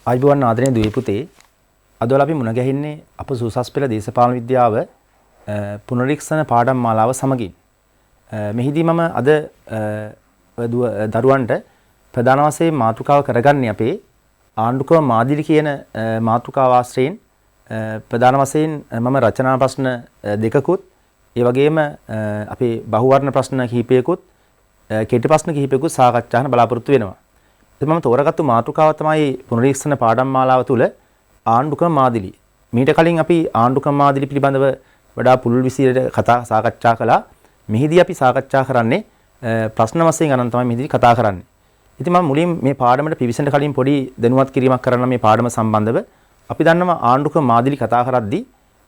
ආයුබෝවන් ආදරණීය දුවේ පුතේ අදවල අපි මුණ ගැහින්නේ අප සුසස් පෙළ දේශපාලන විද්‍යාව පුනරීක්ෂණ පාඩම් මාලාව සමගින් මෙහිදී මම අද දරුවන්ට ප්‍රධාන වශයෙන් මාතෘකාව කරගන්නේ අපේ ආණ්ඩුක්‍රම මාදිලි කියන මාතෘකාව ආශ්‍රයෙන් ප්‍රධාන වශයෙන් මම රචනා ප්‍රශ්න දෙකකුත් ඒ වගේම අපේ බහුවර්ණ ප්‍රශ්න කිහිපයකුත් කෙටි ප්‍රශ්න කිහිපයකුත් සාකච්ඡා කරන්න බලාපොරොත්තු වෙනවා. මම තෝරගත්තු මාතෘකාව තමයි පුනරීක්ෂණ පාඩම් මාලාව තුළ ආණ්ඩුක්‍රම මාදිලි. මීට කලින් අපි ආණ්ඩුක්‍රම මාදිලි පිළිබඳව වඩා පුළුල් විදිහට සාකච්ඡා කළා. මෙහිදී අපි සාකච්ඡා කරන්නේ ප්‍රශ්න වශයෙන් ගණන් තමයි මෙහිදී කතා කරන්නේ. ඉතින් මම මුලින් මේ පාඩමට පිවිසෙන්න කලින් පොඩි දැනුවත් කිරීමක් කරන්න මේ පාඩම සම්බන්ධව අපි දන්නවා ආණ්ඩුක්‍රම මාදිලි කතා කරද්දී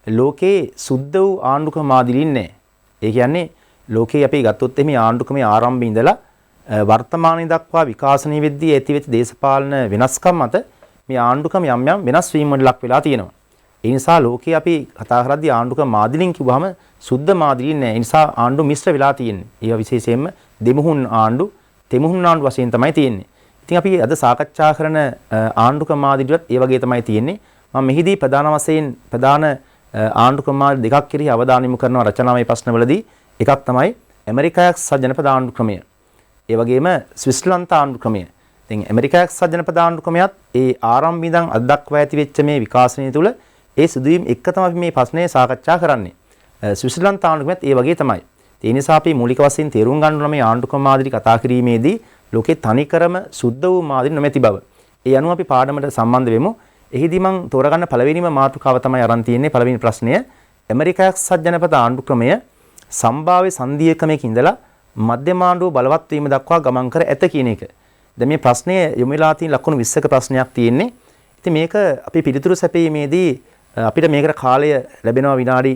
ලෝකේ සුද්ධ වූ ආණ්ඩුක්‍රම මාදිලි නැහැ. ඒ කියන්නේ ලෝකේ අපි ගත්තොත් එමේ ආණ්ඩුක්‍රමයේ ආරම්භයේ ඉඳලා වර්තමානයේ දක්වා විකාශනය වෙද්දී ඇතිවෙච්ච දේශපාලන වෙනස්කම් මත මේ ආණ්ඩුක්‍රම යම් යම් වෙනස් වීම් වලට ලක් වෙලා තියෙනවා. ඒ නිසා ලෝකේ අපි කතා කරද්දී ආණ්ඩුක්‍රම මාදිලින් කිව්වහම සුද්ධ මාදිලි නෑ. ඒ නිසා ආණ්ඩු මිශ්‍ර වෙලා තියෙන්නේ. ඒවා විශේෂයෙන්ම දෙමුහුන් ආණ්ඩු, තෙමුහුන් ආණ්ඩු වශයෙන් තමයි තියෙන්නේ. ඉතින් අපි අද සාකච්ඡා කරන ආණ්ඩුක්‍රම මාදිලිවත් ඒ වගේ තමයි තියෙන්නේ. මම මෙහිදී ප්‍රධාන වශයෙන් ප්‍රධාන ආණ්ඩුක්‍රම මාදිලි දෙකක් කෙරෙහි අවධානය යොමු කරනවා රචනාමය ප්‍රශ්නවලදී. එකක් තමයි ඇමරිකා එක්සත් ජනපද ආණ්ඩුක්‍රමය. ඒ වගේම ස්විස්ලන්ත ආණ්ඩුක්‍රමය. ඉතින් ඇමරිකා එක්සත් ජනපද ආණ්ඩුක්‍රමයත් ඒ ආරම්භය ඉඳන් අද දක්වා ඇති වෙච්ච මේ විකාශනය තුළ ඒ සිදුවීම් එක්ක තමයි මේ ප්‍රශ්නේ සාකච්ඡා කරන්නේ. ස්විස්ලන්ත ආණ්ඩුක්‍රමයත් ඒ වගේ තමයි. ඒ නිසා අපි මූලික වශයෙන් තේරුම් ගන්න ඕන මේ ආණ්ඩුක්‍රම මාදිලි කතා කිරීමේදී ලෝකේ තනිකරම සුද්ධ වූ මාදිලි නොමැති බව. ඒ අනුව අපි පාඩමට සම්බන්ධ වෙමු. එහිදී මම තෝරගන්න පළවෙනිම මාතෘකාව තමයි අරන් තියෙන්නේ. පළවෙනි ප්‍රශ්නය ඇමරිකා එක්සත් ජනපද ආණ්ඩුක්‍රමය සම්භාව්‍ය සංධීයකමක ඉඳලා මධ්‍යම ආණ්ඩුව බලවත් වීම දක්වා ගමන් කර ඇත කියන එක. දැන් මේ ප්‍රශ්නය යොමු වෙලා තියෙන ලකුණු 20ක ප්‍රශ්නයක් තියෙන්නේ. ඉතින් මේක අපි පිළිතුරු සැපීමේදී අපිට මේකට කාලය ලැබෙනවා විනාඩි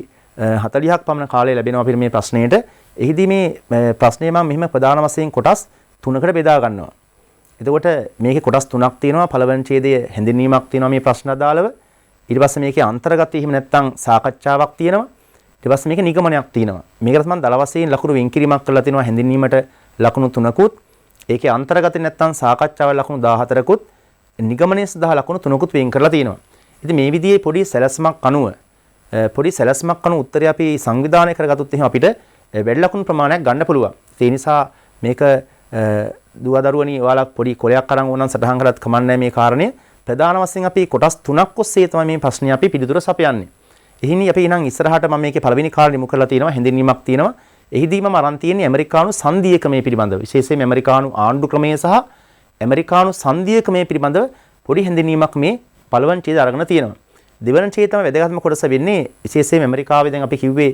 40ක් පමණ කාලය ලැබෙනවා අපිට මේ ප්‍රශ්නෙට. එහිදී මේ ප්‍රශ්නේ මම මෙහිම ප්‍රධාන වශයෙන් කොටස් 3කට බෙදා ගන්නවා. එතකොට මේකේ කොටස් 3ක් තියෙනවා. පළවෙනි ඡේදයේ හැඳින්වීමක් තියෙනවා මේ ප්‍රශ්න අදාළව. ඊට පස්සේ මේකේ අන්තර්ගතය එහෙම නැත්නම් සාකච්ඡාවක් තියෙනවා. ඊට පස්සේ මේකේ නිගමනයක් තියෙනවා. මේකට මම දල වශයෙන් ලකුණු වෙන් කිරීමක් කරලා තිනවා හැඳින්වීමට ලකුණු 3කුත්. ඒකේ අන්තර්ගතය නැත්නම් සාකච්ඡාවල ලකුණු 14කුත්, නිගමනයේ සඳහා ලකුණු 3කුත් වෙන් කරලා තිනවා. ඉතින් මේ විදිහේ පොඩි සැලැස්මක් අනුව උත්තරය අපි සංවිධානය කරගත්තොත් එහෙනම් අපිට වැඩි ලකුණු ප්‍රමාණයක් ගන්න පුළුවන්. ඒ නිසා මේක දුව දරුවනි ඔයාලා පොඩි කොලයක් අරන් ඕනනම් සටහන් කරලත් කමන්නේ මේ කාරණය. ප්‍රධාන වශයෙන් අපි කොටස් 3ක් ඔස්සේ තමයි මේ ප්‍රශ්නේ අපි පිළිතුර සපයන්නේ. එහිදී අපි ඉනම් ඉස්සරහට මම මේකේ පළවෙනි කාරණේ මුල් කරලා තියෙනවා හැඳින්වීමක් තියෙනවා. එහිදී මම අරන් තියෙන්නේ ඇමරිකානු සංධීයකමේ පිළිබඳව. විශේෂයෙන්ම ඇමරිකානු ආණ්ඩු ක්‍රමය සහ ඇමරිකානු සංධීයකමේ පිළිබඳව පොඩි හැඳින්වීමක් මේ පළවෙනි ඡේදය අරගෙන තියෙනවා. දෙවන ඡේදය තමයි වැදගත්ම කොටස වෙන්නේ. විශේෂයෙන්ම ඇමරිකාවේ දැන් අපි කිව්වේ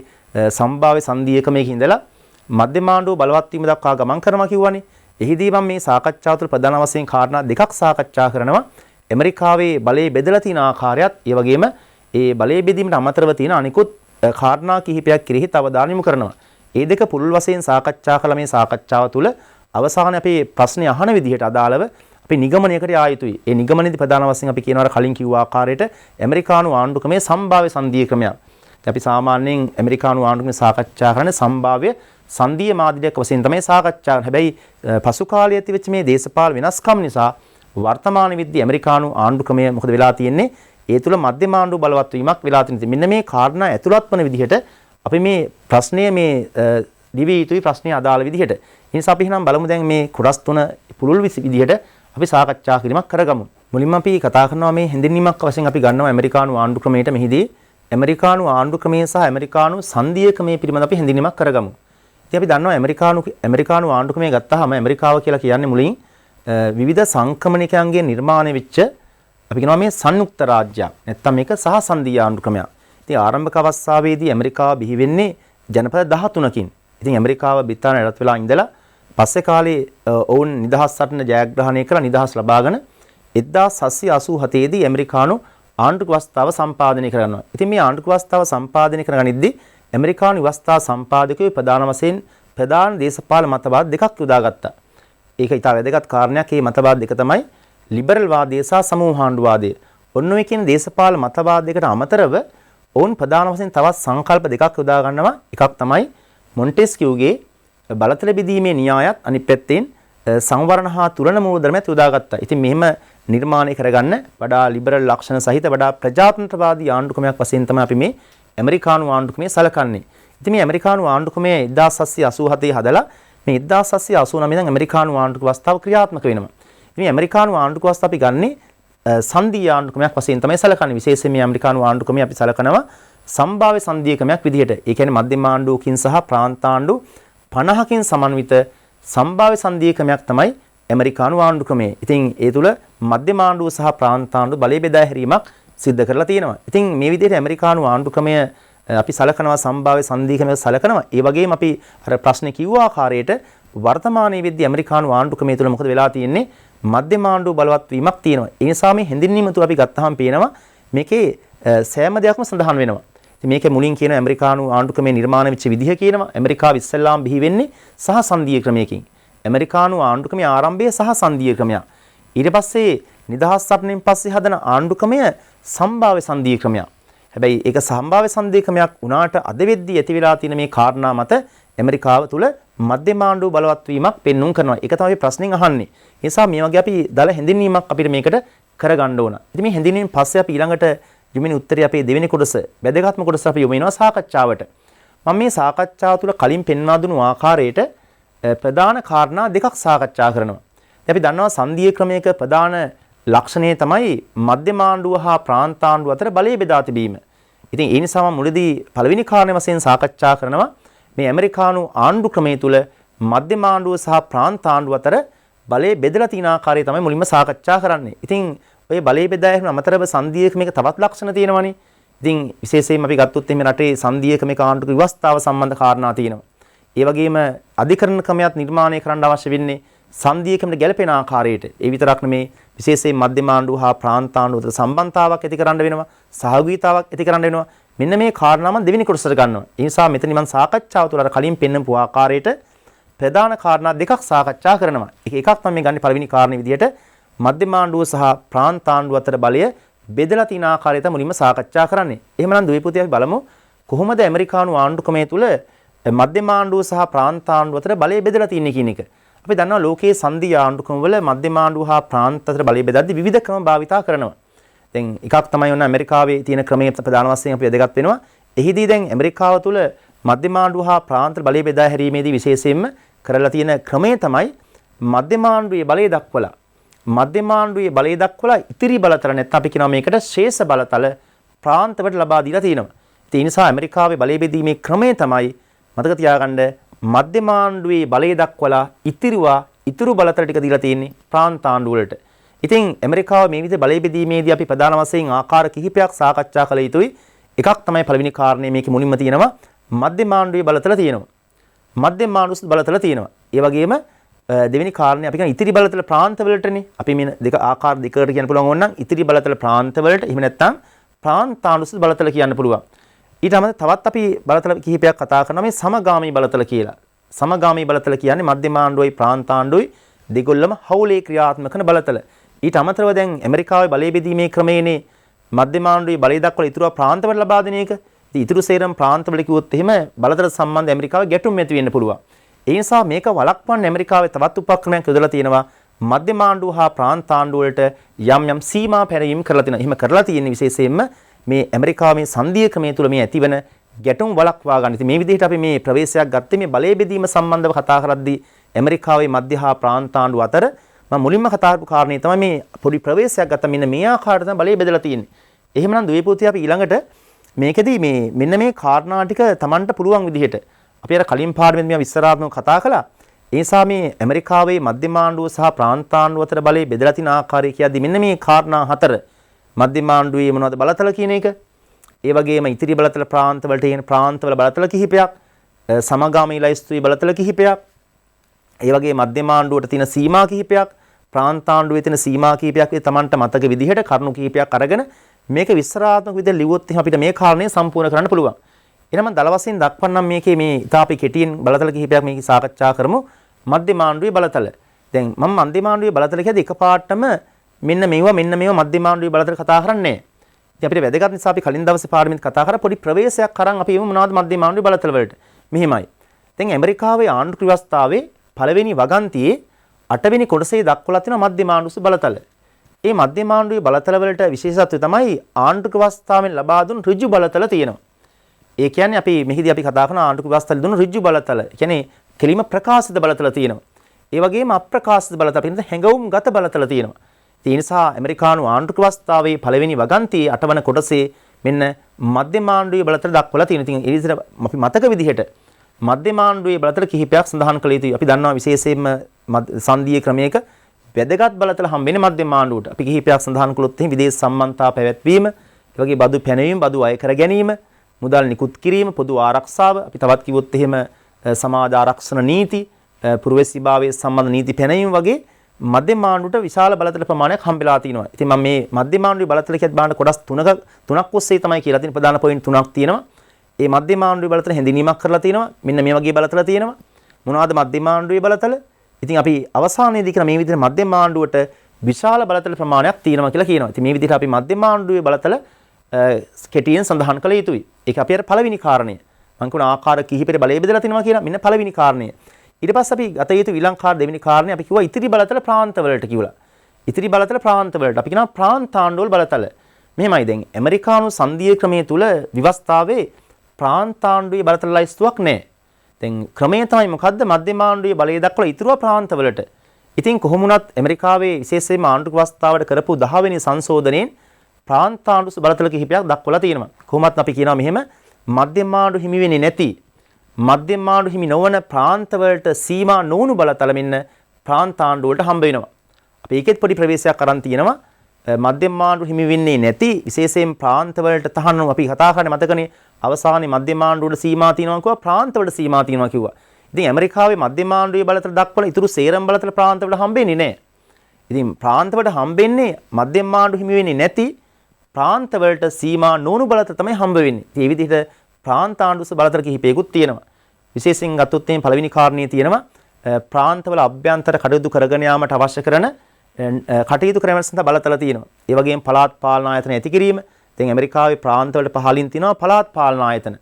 සම්භාව්‍ය සංධීයකමේ ඉඳලා මධ්‍යම ආණ්ඩුව බලවත් වීම දක්වා ගමන් කරනවා කිව්වනේ. එහිදී මම මේ සාකච්ඡාව තුළ ප්‍රධාන වශයෙන් කාරණා දෙකක් සාකච්ඡා කරනවා. ඇමරිකාවේ බලය බෙදලා තියෙන ආකාරයත් ඒ වගේම ඒ බලය බෙදීමට අමතරව තියෙන අනිකුත් කාරණා කිහිපයක් කෙරෙහි අවධානය යොමු කරනවා. මේ දෙක පුළුල් වශයෙන් සාකච්ඡා කළ මේ සාකච්ඡාව තුළ අවසානයේ අපේ ප්‍රශ්නේ අහන විදිහට අදාළව අපි නිගමනයකට යා යුතුයි. ඒ නිගමනයේදී ප්‍රධාන වශයෙන් අපි කියනවා කලින් කිව්ව ආකාරයට ඇමරිකානු ආණ්ඩුක්‍රමයේ සම්භාව්‍ය සංධීය ක්‍රමයක්. අපි සාමාන්‍යයෙන් ඇමරිකානු ආණ්ඩුක්‍රමය සාකච්ඡා කරන්නේ සම්භාව්‍ය සංධීය මාධ්‍යයක් වශයෙන් තමයි සාකච්ඡා කරන්නේ. හැබැයි පසු කාලයේ ඇතිවෙච්ච මේ දේශපාලන වෙනස්කම් නිසා වර්තමාන විද්‍ය ඇමරිකානු ආණ්ඩුක්‍රමය මොකද වෙලා තියෙන්නේ? ඒ තුළ මධ්‍යම ආණ්ඩුව බලවත් වීමක් වෙලා තියෙනවා. මෙන්න මේ කාරණා ඇතුළත් වන විදිහට අපි මේ ප්‍රශ්නය මේ දිවි යුතුයි ප්‍රශ්නය අදාළ විදිහට. ඒ නිසා අපි එහෙනම් බලමු දැන් මේ කොටස් 3 පුළුල් විදිහට අපි සාකච්ඡා කිරීමක් කරගමු. මුලින්ම අපි කතා කරනවා මේ හැඳින්වීමක් වශයෙන් අපි ගන්නවා ඇමරිකානු ආණ්ඩු ක්‍රමයට. මෙහිදී ඇමරිකානු ආණ්ඩු ක්‍රමය සහ ඇමරිකානු සංධීයකමේ පිළිබඳව අපි හැඳින්වීමක් කරගමු. ඉතින් අපි දන්නවා ඇමරිකානු ආණ්ඩු ක්‍රමය ගත්තාම ඇමරිකාව කියලා කියන්නේ මුලින් විවිධ සංක්‍රමණිකයන්ගේ නිර්මාණය වෙච්ච අපි කියනවා මේ සංයුක්ත රාජ්‍යයක්. නැත්තම් මේක සහ සංධීය ආණ්ඩු ක්‍රමයක්. ඉතින් ආරම්භක අවස්ථාවේදී ඇමරිකාව බිහි වෙන්නේ ජනපද 13කින්. ඉතින් ඇමරිකාව බ්‍රිතාන්‍ය රට වෙලා ඉඳලා පස්සේ කාලේ ඔවුන් නිදහස් සටන ජයග්‍රහණය කරලා නිදහස් ලබාගෙන 1787 දී ඇමරිකානු ආණ්ඩුක ව්‍යවස්ථාව සම්පාදනය කරගන්නවා. ඉතින් මේ ආණ්ඩුක ව්‍යවස්ථාව සම්පාදනය කරගනිද්දී ඇමරිකානු ව්‍යවස්ථා සම්පාදකයෝ ප්‍රධාන වශයෙන් ප්‍රධාන දේශපාලන මතවාද දෙකක් යොදාගත්තා. ඒක ඉතා වැදගත් කාරණයක්. මේ මතවාද දෙක තමයි ලිබරල් වාදය සහ සමූහාණ්ඩුවාදය. ඔන්න ඔය කියන දේශපාලන මතවාද දෙකට අමතරව ඔවුන් ප්‍රධාන වශයෙන් තවත් සංකල්ප දෙකක් යොදා ගන්නවා. එකක් තමයි මොන්ටෙස්කියුගේ බලතල බෙදීමේ න්‍යායත්, අනිත් පැත්තෙන් සංවරණ හා තුලන මූලධර්මයත් යොදාගත්තා. ඉතින් මෙහෙම නිර්මාණය කරගන්න වඩා ලිබරල් ලක්ෂණ සහිත වඩා ප්‍රජාතන්ත්‍රවාදී ආණ්ඩුක්‍රමයක් වශයෙන් තමයි අපි මේ ඇමරිකානු ආණ්ඩුක්‍රමය සලකන්නේ. ඉතින් මේ ඇමරිකානු ආණ්ඩුක්‍රමය 1787 හදලා මේ 1789 ඉඳන් ඇමරිකානු ආණ්ඩුක්‍රම ව්‍යවස්ථාව ක්‍රියාත්මක වෙනවා. ඉතින් මේ ඇමරිකානු ආණ්ඩුක්‍රම ව්‍යවස්ථාව අපි ගන්නේ සංධීය ආණ්ඩුක්‍රමයක් වශයෙන් තමයි සලකන්නේ. විශේෂයෙන් මේ ඇමරිකානු ආණ්ඩුක්‍රමය අපි සලකනවා සම්භාව්‍ය සංධීය ක්‍රමයක් විදිහට. ඒ කියන්නේ මධ්‍යම ආණ්ඩුවකින් සහ ප්‍රාන්ත ආණ්ඩු 50කින් සමන්විත සම්භාව්‍ය සංධීය ක්‍රමයක් තමයි ඇමරිකානු ආණ්ඩුක්‍රමය. ඉතින් ඒ තුල මධ්‍යම ආණ්ඩුව සහ ප්‍රාන්ත ආණ්ඩු බලය බෙදා හැරීමක් සිද්ධ කරලා තියෙනවා. ඉතින් මේ විදිහට ඇමරිකානු ආණ්ඩුක්‍රමය අපි සලකනවා සම්භාව්‍ය සංධීය ක්‍රමයක් සලකනවා. ඒ වගේම අපි අර ප්‍රශ්නේ කිව්ව ආකාරයට වර්තමානයේ වෙද්දී ඇමරිකානු ආණ්ඩුක්‍රමය තුල මොකද වෙලා තියෙන්නේ? මධ්‍යම ආණ්ඩුව බලවත් වීමක් තියෙනවා. ඒ නිසා මේ හැඳින්වීම තුල අපි ගත්තාම පේනවා මේකේ සෑම දෙයක්ම සඳහන් වෙනවා. ඉතින් මේකේ මුලින් කියන ඇමරිකානු ආණ්ඩුක්‍රමය නිර්මාණය වෙච්ච විදිහ කියනවා. ඇමරිකාව ඉස්සෙල්ලාම බිහි වෙන්නේ සහ සංධීය ක්‍රමයකින්. ඇමරිකානු ආණ්ඩුක්‍රමයේ ආරම්භය සහ සංධීය ක්‍රමයක්. ඊට පස්සේ නිදහස් සටනෙන් පස්සේ හදන ආණ්ඩුක්‍රමය සම්භාව්‍ය සංධීය ක්‍රමයක්. හැබැයි ඒක සම්භාව්‍ය සංධීය ක්‍රමයක් වුණාට අද වෙද්දී ඇති වෙලා තියෙන මේ කාරණා මත ඇමරිකාව තුල මධ්‍යම ආණ්ඩුව බලවත් වීමක් පෙන්눔 කරනවා. ඒක තමයි ප්‍රශ්نين අහන්නේ. ඒ නිසා මේ වගේ අපි දල හැඳින්වීමක් අපිට මේකට කරගන්න ඕන. ඉතින් මේ හැඳින්වීම පස්සේ අපි ඊළඟට යොමුනේ උත්තරේ අපේ දෙවෙනි කොටස වැදගත්ම කොටස අපි යොමු වෙනවා සාකච්ඡාවට. මම මේ සාකච්ඡාව තුළ කලින් පෙන්වා දුණු ආකාරයට ප්‍රධාන කාරණා දෙකක් සාකච්ඡා කරනවා. අපි දන්නවා සංධීය ක්‍රමයක ප්‍රධාන ලක්ෂණය තමයි මධ්‍යම ආණ්ඩුව හා ප්‍රාන්ත ආණ්ඩුව අතර බලය බෙදා තිබීම. ඉතින් ඒ නිසා මම මුලදී පළවෙනි කාරණේ වශයෙන් සාකච්ඡා කරනවා මේ ඇමරිකානු ආණ්ඩු ක්‍රමය තුළ මධ්‍යම ආණ්ඩුව සහ ප්‍රාන්ත ආණ්ඩුව අතර බලය බෙදලා තියෙන ආකාරය තමයි මුලින්ම සාකච්ඡා කරන්නේ. ඉතින් ඔය බලය බෙදා හැරීම අමතරව සංධීය ක්‍රමයක තවත් ලක්ෂණ තියෙනවානේ. ඉතින් විශේෂයෙන්ම අපි ගත්තොත් එimhe රටේ සංධීය ක්‍රමයක ආණ්ඩුක ව්‍යවස්ථාව සම්බන්ධ කාරණා තියෙනවා. ඒ වගේම අධිකරණ ක්‍රමයක් නිර්මාණය කරන්න අවශ්‍ය වෙන්නේ සංධීය ක්‍රමයට ගැලපෙන ආකාරයට. ඒ විතරක් නෙමේ විශේෂයෙන් මධ්‍යම ආණ්ඩුව හා ප්‍රාන්ත ආණ්ඩුව අතර සම්බන්ධතාවක් ඇති කරන්න වෙනවා. සහයෝගීතාවක් ඇති කරන්න වෙනවා. මෙන්න මේ කාරණා මම දෙවෙනි කොටසට ගන්නවා. ඒ නිසා මෙතන මම සාකච්ඡාව තුළ අර කලින් පෙන්නපු ආකාරයට ප්‍රධාන කාරණා දෙකක් සාකච්ඡා කරනවා. එකක් මම මේ ගන්නේ පළවෙනි කාරණේ විදිහට මධ්‍යම ආණ්ඩුව සහ ප්‍රාන්ත ආණ්ඩුව අතර බලය බෙදලා තියෙන ආකාරය තමයි මුලින්ම සාකච්ඡා කරන්නේ. එහෙමනම් දුවේ පුතේ අපි බලමු කොහොමද ඇමරිකානු ආණ්ඩුක්‍රමය තුළ මධ්‍යම ආණ්ඩුව සහ ප්‍රාන්ත ආණ්ඩුව අතර බලය බෙදලා තියෙන්නේ කියන එක. අපි දන්නවා ලෝකයේ සංධීය ආණ්ඩුක්‍රම වල මධ්‍යම ආණ්ඩුව හා ප්‍රාන්ත අතර බලය බෙදද්දී විවිධ ක්‍රම භාවිතා කරනවා. දැන් එකක් තමයි ඔන්න ඇමරිකාවේ තියෙන ක්‍රමයේ ප්‍රධාන වශයෙන් අපි වැදගත් වෙනවා. එහිදී දැන් ඇමරිකාව තුළ මධ්‍යම ආණ්ඩුව හා ප්‍රාන්ත බලය බෙදා හැරීමේදී විශේෂයෙන්ම කරලා තියෙන ක්‍රමය තමයි මධ්‍යම ආණ්ඩුවේ බලය දක්වලා මධ්‍යම ආණ්ඩුවේ බලය දක්වලා ඉතිරි බලතල නැත්නම් අපි කියනවා මේකට ශේෂ බලතල ප්‍රාන්තවලට ලබා දීලා තියෙනවා. ඒ නිසා ඇමරිකාවේ බලය බෙදීමේ ක්‍රමය තමයි මතක තියාගන්න මධ්‍යම ආණ්ඩුවේ බලය දක්වලා ඉතුරු බලතල ටික දීලා තියෙන්නේ ප්‍රාන්ත ආණ්ඩුව වලට. ඉතින් ඇමරිකාව මේ විදිහට බලය බෙදීමේදී අපි ප්‍රධාන වශයෙන් ආකාර කිහිපයක් සාකච්ඡා කළ යුතුයි. එකක් තමයි පළවෙනි කාරණේ මේකේ මුලින්ම තියෙනවා මධ්‍යම ආණ්ඩුවේ බලතල තියෙනවා. මධ්‍යම ආණ්ඩුවේ බලතල තියෙනවා. ඒ වගේම දෙවෙනි කාරණේ අපි කියන ඉතිරි බලතල ප්‍රාන්තවලටනේ. අපි මේ දෙක ආකාර දෙකකට කියන්න පුළුවන් ඕනනම් ඉතිරි බලතල ප්‍රාන්තවලට එහෙම නැත්නම් ප්‍රාන්ත ආණ්ඩුවේ බලතල කියන්න පුළුවන්. ඊට අමතරව තවත් අපි බලතල කිහිපයක් කතා කරනවා මේ සමගාමී බලතල කියලා. සමගාමී බලතල කියන්නේ මධ්‍යම ආණ්ඩුවයි ප්‍රාන්ත ආණ්ඩුවයි දෙගොල්ලම හවුලේ ක්‍රියාත්මක කරන බලතල. ඊට අමතරව දැන් ඇමරිකාවේ බලය බෙදීමේ ක්‍රමයේනේ මධ්‍යම ආණ්ඩුවේ බලය දක්වලා ඉතුරු ප්‍රාන්තවල ලබා දෙන එක. ඉතින් ඉතුරු සේරම ප්‍රාන්තවල කිව්වොත් එහෙම බලතල සම්බන්ධ ඇමරිකාවේ ගැටුම් ඇති වෙන්න පුළුවන්. ඒ නිසා මේක වළක්වන්න ඇමරිකාවේ තවත් උපක්‍රමයක් යොදලා තියෙනවා. මධ්‍යම ආණ්ඩුව හා ප්‍රාන්ත ආණ්ඩුව වලට යම් සීමා පැනවීම් කරලා තියෙනවා. එහෙම කරලා තියෙන විශේෂයෙන්ම මේ ඇමරිකාවේ සංධීය ක්‍රමය තුළ මේ ඇතිවන ගැටුම් වළක්වා ගන්න. ඉතින් මේ විදිහට අපි මේ ප්‍රවේශයක් ගත්තේ මේ බලය බෙදීම සම්බන්ධව කතා කරද්දී ඇමරිකාවේ මධ්‍ය හා ප්‍රාන්ත ආණ්ඩුව අතර මම මුලින්ම කතා කරපු කාරණේ තමයි මේ පොඩි ප්‍රවේශයක් ගත්තා. මෙන්න මේ ආකාරයට තමයි බලය බෙදලා තියෙන්නේ. එහෙමනම් දුවේ පුතේ අපි ඊළඟට මේකෙදී මේ මෙන්න මේ කාරණා ටික Tamanට පුළුවන් විදිහට අපි අර කලින් පාඩමෙන් මේ විස්තරාත්මකව කතා කළා. ඒ නිසා මේ ඇමරිකාවේ මධ්‍යම ආණ්ඩුව සහ ප්‍රාන්ත ආණ්ඩුව අතර බලය බෙදලා තියෙන ආකාරය කියද්දී මෙන්න මේ කාරණා හතර මධ්‍යම ආණ්ඩුවේ මොනවද බලතල කියන එක. ඒ වගේම ඉතිරි බලතල ප්‍රාන්තවල තියෙන ප්‍රාන්තවල බලතල කිහිපයක්, සමගාමී ලයිස්තුවේ බලතල කිහිපයක්, ඒ වගේ මධ්‍යම ආණ්ඩුවට තියෙන සීමා කිහිපයක්, ප්‍රාන්ත ආණ්ඩුවේ තියෙන සීමා කිහිපයක් තමන්ට මතක විදිහට කරුණු කිහිපයක් අරගෙන මේක විස්තරාත්මක විදිහට ලිව්වොත් එහෙනම් අපිට මේ කාරණේ සම්පූර්ණ කරන්න පුළුවන්. එහෙනම් මම දල වශයෙන් දක්වන්නම් මේකේ මේ ඉතා අපි කෙටියෙන් බලතල කිහිපයක් මේක සාකච්ඡා කරමු. මධ්‍යම ආණ්ඩුවේ බලතල. දැන් මම මධ්‍යම ආණ්ඩුවේ බලතල කියද්දි එකපාරටම මෙන්න මේවා මධ්‍යම ආණ්ඩුවේ බලතල කතා කරන්නේ නැහැ. ඉතින් අපිට වැදගත් නිසා අපි කලින් දවසේ පාඩමෙත් කතා කරා පොඩි ප්‍රවේශයක් අරන් අපි එමු මොනවද මධ්‍යම ආණ්ඩුවේ බලතල වලට. මෙහිමයි. දැන් ඇමරිකාවේ ආණ්ඩු ව්‍යවස්ථාවේ පළවෙනි වගන්තියේ 8 වෙනි කොටසේ දක්වලා තියෙන මධ්‍යම ආණ්ඩුවේ බලතල. මේ මධ්‍යම ආණ්ඩුවේ බලතල වලට විශේෂත්වය තමයි ආණ්ඩුක ව්‍යවස්ථාවෙන් ලබා දුන් ඍජු බලතල තියෙනවා. ඒ කියන්නේ අපි මෙහිදී අපි කතා කරන ආණ්ඩුක ව්‍යවස්ථාවේ දුන් ඍජු බලතල. ඒ කියන්නේ කෙලිම ප්‍රකාශිත බලතල තියෙනවා. ඒ වගේම අප්‍රකාශිත බලතල පිළිබඳ හැඟවුම්ගත බලතල තියෙනවා. ඒ නිසා ඇමරිකානු ආණ්ඩුක ව්‍යවස්ථාවේ පළවෙනි වගන්තියේ 8 වන කොටසේ මෙන්න මධ්‍යම ආණ්ඩුවේ බලතල දක්වලා තියෙනවා. ඉතින් ඒ විදිහට අපි මතක විදිහට මධ්‍යම ආණ්ඩුවේ බලතල කිහිපයක් සඳහන් කළ යුතුයි. අපි දන්නවා විශේෂයෙන්ම සංධීය ක්‍රමයක වැදගත් බලතල හම්බෙන්නේ මධ්‍යම ආණ්ඩුවට. අපි කිහිපයක් සඳහන් කළොත් එහෙනම් විදේශ සම්බන්ධතා පැවැත්වීම, ඒ වගේ බදු පැනවීම, බදු අය කර ගැනීම, මුදල් නිකුත් කිරීම, පොදු ආරක්ෂාව, අපි තවත් කිව්වොත් එහෙම සමාජ ආරක්ෂණ නීති, පුරවැසිභාවයේ සම්බන්ධ නීති පැනවීම වගේ මධ්‍යම ආණ්ඩුවට විශාල බලතල ප්‍රමාණයක් හම්බෙලා තිනවා. ඉතින් මම මේ මධ්‍යම ආණ්ඩුවේ බලතල කියත් බලන්න කොටස් තුනක් ඔස්සේ තමයි කියලා තියෙන ප්‍රධාන පොයින්ට් තුනක් තියෙනවා. මේ මධ්‍යම ආණ්ඩුවේ බලතල හැඳිනීමක් කරලා තියෙනවා. මෙන්න මේ වගේ බලතල තියෙනවා. මොනවද මධ්‍යම ආණ්ඩුවේ බලතල? ඉතින් අපි අවසානයේදී කරන මේ විදිහට මධ්‍යම ආණ්ඩුවට විශාල බලතල ප්‍රමාණයක් තියෙනවා කියලා කියනවා. ඉතින් මේ විදිහට අපි මධ්‍යම ආණ්ඩුවේ බලතල කෙටියෙන් සඳහන් කළ යුතුයි. ඒක අපි අර පළවෙනි කාරණය. මම කියන ආකාර කිහිපෙට බලය බෙදලා තිනවා කියලා මෙන්න පළවෙනි කාරණය. ඊට පස්සේ අපි ගත යුතු ඊළඟ දෙවෙනි කාරණේ අපි කිව්වා ඉතිරි බලතල ප්‍රාන්ත වලට කියලා. ඉතිරි බලතල ප්‍රාන්ත වලට අපි කියනවා ප්‍රාන්ත ආණ්ඩුවල බලතල. මෙහෙමයි දැන් ඇමරිකානු සංධීය ක්‍රමයේ තුල ව්‍යවස්ථාවේ ප්‍රාන්ත ආණ්ඩුවේ බලතල ලයිස්තුවක් නැහැ. දැන් ක්‍රමය තමයි මොකද්ද? මධ්‍යම ආණ්ඩුවේ බලය දක්වලා ඉතුරුව ප්‍රාන්ත වලට. ඉතින් කොහොම වුණත් ඇමරිකාවේ විශේෂයෙන්ම ආණ්ඩුක ව්‍යවස්ථාවට කරපු 10 වෙනි සංශෝධනයෙන් ප්‍රාන්ත ආණ්ඩු බලතල කිහිපයක් දක්වලා තියෙනවා. කොහොමත් අපි කියනවා මෙහෙම මධ්‍යම ආණ්ඩු හිමි වෙන්නේ නැති මධ්‍යම ආණ්ඩු හිමි නොවන ප්‍රාන්ත වලට සීමා නොවුණු බලතල මෙන්න ප්‍රාන්ත ආණ්ඩු වලට හම්බ වෙනවා. අපි ඒකෙත් පොඩි ප්‍රවේශයක් අරන් තියෙනවා. මධ්‍යම ආණ්ඩු හිමි වෙන්නේ නැති විශේෂයෙන් ප්‍රාන්ත වලට තහනම් අපි කතා කරන්නේ මතකනේ අවසානයේ මධ්‍යම ආණ්ඩුවට සීමා තියෙනවා කිව්වා ප්‍රාන්ත වලට සීමා තියෙනවා කිව්වා. ඉතින් ඇමරිකාවේ මධ්‍යම ආණ්ඩුවේ බලතල දක්වලා ඉතුරු සේරම බලතල ප්‍රාන්ත වල හම්බෙන්නේ නැහැ. ඉතින් ප්‍රාන්ත වලට හම්බෙන්නේ මධ්‍යම ආණ්ඩු හිමි වෙන්නේ නැති ප්‍රාන්ත වලට සීමා නොවුණු බලතල තමයි හම්බ වෙන්නේ. ඉතින් මේ විදිහට ප්‍රාන්ත ආණ්ඩු බලතල කිහිපයකුත් තියෙනවා. විශේෂයෙන් ගත්තොත් මේ පළවෙනි කාරණේ තියෙනවා ප්‍රාන්තවල අභ්‍යන්තර කටයුතු කරගෙන යාමට අවශ්‍ය කරන කටයුතු ක්‍රම සඳහා බලතල තියෙනවා. ඒ වගේම පළාත් පාලන ආයතන ඇති කිරීම. දැන් ඇමරිකාවේ ප්‍රාන්තවලට පහලින් තියෙනවා පළාත් පාලන ආයතන.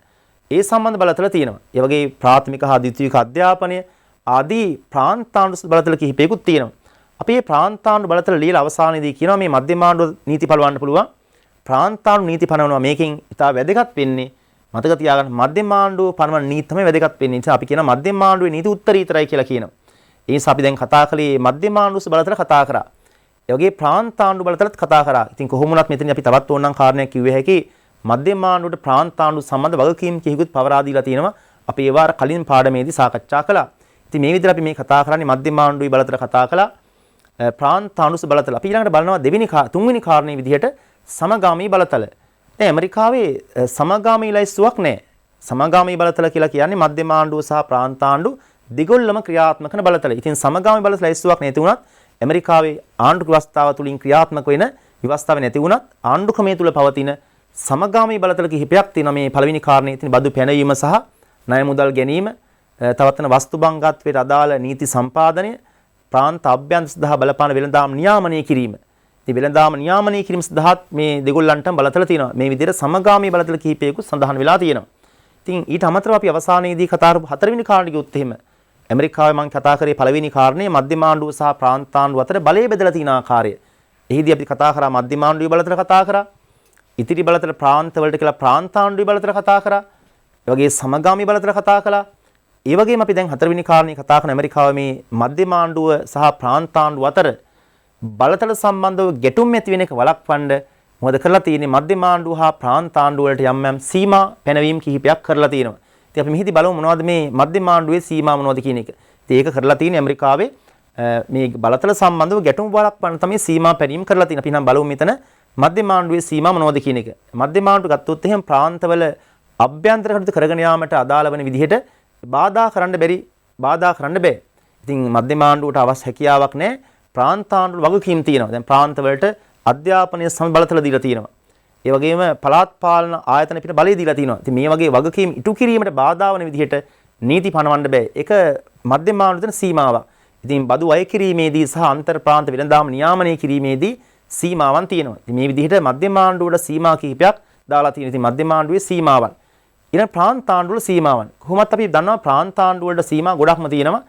ඒ සම්බන්ධ බලතල තියෙනවා. ඒ වගේ ප්‍රාථමික හා ද්විතීයික අධ්‍යාපනය ආදී ප්‍රාන්තාණ්ඩු බලතල කිහිපයකුත් තියෙනවා. අපි මේ ප්‍රාන්තාණ්ඩු බලතල ලියලා අවසානයේදී කියනවා මේ මධ්‍යම ආණ්ඩුව නීති පළවන්න පුළුවන්. ප්‍රාන්තාණ්ඩු නීති පනවනවා මේකෙන් ඉතා වැදගත් වෙන්නේ මතක තියාගන්න මධ්‍යම ආණ්ඩුව පනවන නීති තමයි වැදගත් වෙන්නේ. ඒ නිසා අපි කියනවා මධ්‍යම ආණ්ඩුවේ නීති උත්තරීතරයි කියලා කියනවා. ඒ නිසා අපි දැන් කතා කළේ මධ්‍යම ආණ්ඩුව බලතල කතා කරා. ඒ වගේ ප්‍රාන්ත ආණ්ඩු බලතලත් කතා කරා. ඉතින් කොහොම වුණත් මෙතන අපි තවත් ඕනනම් කාරණයක් කිව්වේ හැකි මධ්‍යම ආණ්ඩුවට ප්‍රාන්ත ආණ්ඩු සම්බන්ධ වගකීම් කිහිපෙකුත් පවරා දීලා තියෙනවා. අපි ඒ වාර කලින් පාඩමේදී සාකච්ඡා කළා. ඉතින් මේ විදිහට අපි මේ කතා කරන්නේ මධ්‍යම ආණ්ඩුවේ බලතල කතා කළා. ප්‍රාන්ත ආණ්ඩු බලතල. අපි ඊළඟට බලනවා තුන්වෙනි කාරණේ විදිහට සමගාමී බලතල. දැන් ඇමරිකාවේ සමගාමී ලයිස්තුවක් නැහැ. සමගාමී බලතල කියලා කියන්නේ මධ්‍යම ආණ්ඩුව සහ ප්‍රාන්ත ආණ්ඩු දෙගොල්ලම ක්‍රියාත්මක කරන බලතල. ඉතින් සමගාමී බලතල ලයිස්තුවක් නැති වුණත් ඇමරිකාවේ ආණ්ඩු ව්‍යවස්ථාව තුලින් ක්‍රියාත්මක වෙන ව්‍යවස්ථාව නැති වුණත් ආණ්ඩු ක්‍රමයේ තුල පවතින සමගාමී බලතල කිහිපයක් තියෙනවා. මේ පළවෙනි කාරණේ තියෙන බදු පැනවීම සහ ණය මුදල් ගැනීම, තවත් වෙන වස්තු බංගත්වයට අදාළ නීති සම්පාදනය, ප්‍රාන්ත අභ්‍යන්තර සඳහා බලපාන වෙළඳාම් නියාමනය කිරීම. ඉතින් වෙළඳාම නියාමනය කිරීම සඳහාත් මේ දෙගොල්ලන්ටම බලතල තියෙනවා. මේ විදිහට සමගාමී බලතල කිහිපයකුත් සඳහන් වෙලා තියෙනවා. ඉතින් ඊට අමතරව අපි අවසානයේදී කතා කරපු හතරවෙනි කාරණේ කිව්වොත් එහෙම ඇමරිකාවේ මම කතා කරේ පළවෙනි කාරණේ මධ්‍යම ආණ්ඩුව සහ ප්‍රාන්ත ආණ්ඩුව අතර බලය බෙදලා තියෙන ආකාරය. එහිදී අපි කතා කරා මධ්‍යම ආණ්ඩුවේ බලතල කතා කරා. ඉතිරි බලතල ප්‍රාන්ත වලට කියලා ප්‍රාන්ත ආණ්ඩුවේ බලතල කතා කරා. ඒ වගේ සමගාමී බලතල කතා කළා. ඒ වගේම අපි දැන් හතරවෙනි කාරණේ කතා කරන ඇමරිකාවේ මේ මධ්‍යම ආණ්ඩුව සහ ප්‍රාන්ත ආණ්ඩුව අතර බලතල සම්බන්ධව ගැටුම් ඇති වෙන එක වළක්වන්න මොකද කරලා තියෙන්නේ මධ්‍යම ආණ්ඩුව හා ප්‍රාන්ත ආණ්ඩුව වලට යම් යම් සීමා පැනවීම් කිහිපයක් කරලා තියෙනවා. ඉතින් අපි මෙහිදී බලමු මොනවද මේ මධ්‍යම ආණ්ඩුවේ සීමා මොනවද කියන එක. ඉතින් ඒක කරලා තියෙන්නේ ඇමරිකාවේ මේ බලතල සම්බන්ධව ගැටුම් වළක්වන්න තමයි සීමා පැනීම් කරලා තියෙන්නේ. අපි නම් බලමු මෙතන මධ්‍යම ආණ්ඩුවේ සීමා මොනවද කියන එක. මධ්‍යම ආණ්ඩුව ගත්තොත් එහෙනම් ප්‍රාන්තවල අභ්‍යන්තර කටයුතු කරගෙන යාමට අදාළ වෙන විදිහට බාධා කරන්න බෑ. ඉතින් මධ්‍යම ආණ්ඩුවට අවශ්‍ය හැකියාවක් නැහැ. ප්‍රාන්ත ආණ්ඩුවල වගකීම් තියෙනවා. දැන් ප්‍රාන්ත වලට අධ්‍යාපනය සම බලතල දීලා තියෙනවා. ඒ වගේම පළාත් පාලන ආයතන පිට බලය දීලා තියෙනවා. ඉතින් මේ වගේ වගකීම් ඉටු කිරීමට බාධා වන විදිහට නීති පනවන්න බෑ. ඒක මධ්‍යම ආණ්ඩුවේ සීමාවක්. ඉතින් බදු අය කිරීමේදී සහ අන්තර් ප්‍රාන්ත වෙළඳාම් නියාමනය කිරීමේදී සීමාවන් තියෙනවා. ඉතින් මේ විදිහට මධ්‍යම ආණ්ඩුවට සීමා කිහිපයක් දාලා තියෙනවා. ඉතින් මධ්‍යම ආණ්ඩුවේ සීමාවන්. ඊළඟ ප්‍රාන්ත ආණ්ඩුවල සීමාවන්. කොහොමත් අපි දන්නවා ප්‍රාන්ත ආණ්ඩුව වලට සීමා ගොඩක්ම තියෙනවා.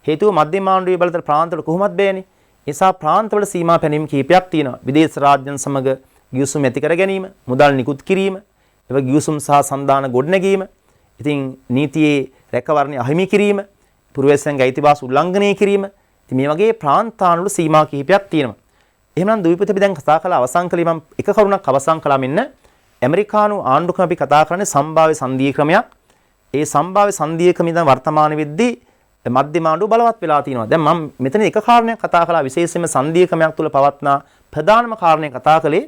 හේතුව මධ්‍යම ආණ්ඩුවේ බලතල ප්‍රාන්ත වල කොහොමත් බෑනේ. නිසා ප්‍රාන්තවල සීමා පැනීම් කිහිපයක් තියෙනවා. විදේශ රාජ්‍යයන් සමග ගිවිසුම් ඇති කර ගැනීම, මුදල් නිකුත් කිරීම, එවැනි ගිවිසුම් සහ සන්දාන ගොඩනැගීම, ඉතින් නීතියේ රැකවරණය අහිමි කිරීම, පුරවැසියන්ගේ අයිතිවාසිකම් උල්ලංඝනය කිරීම. ඉතින් මේ වගේ ප්‍රාන්තානුවල සීමා කිහිපයක් තියෙනවා. එහෙමනම් දූපිත අපි දැන් කතා කළා අවසන් කළේ මම එක කරුණක් අවසන් කළා මෙන්න ඇමරිකානු ආණ්ඩුක්‍රම අපි කතා කරන්නේ සම්භාව්‍ය සංධීය ක්‍රමයක්. ඒ සම්භාව්‍ය සංධීය ක්‍රමය දැන් වර්තමාන වෙද්දී මධ්‍යම ආණ්ඩුව බලවත් වෙලා තිනවා. දැන් මම මෙතන එක කාරණයක් කතා කළා විශේෂයෙන්ම සංධීය ක්‍රමයක් තුළ පවත්නා ප්‍රධානම කාරණය කතා කළේ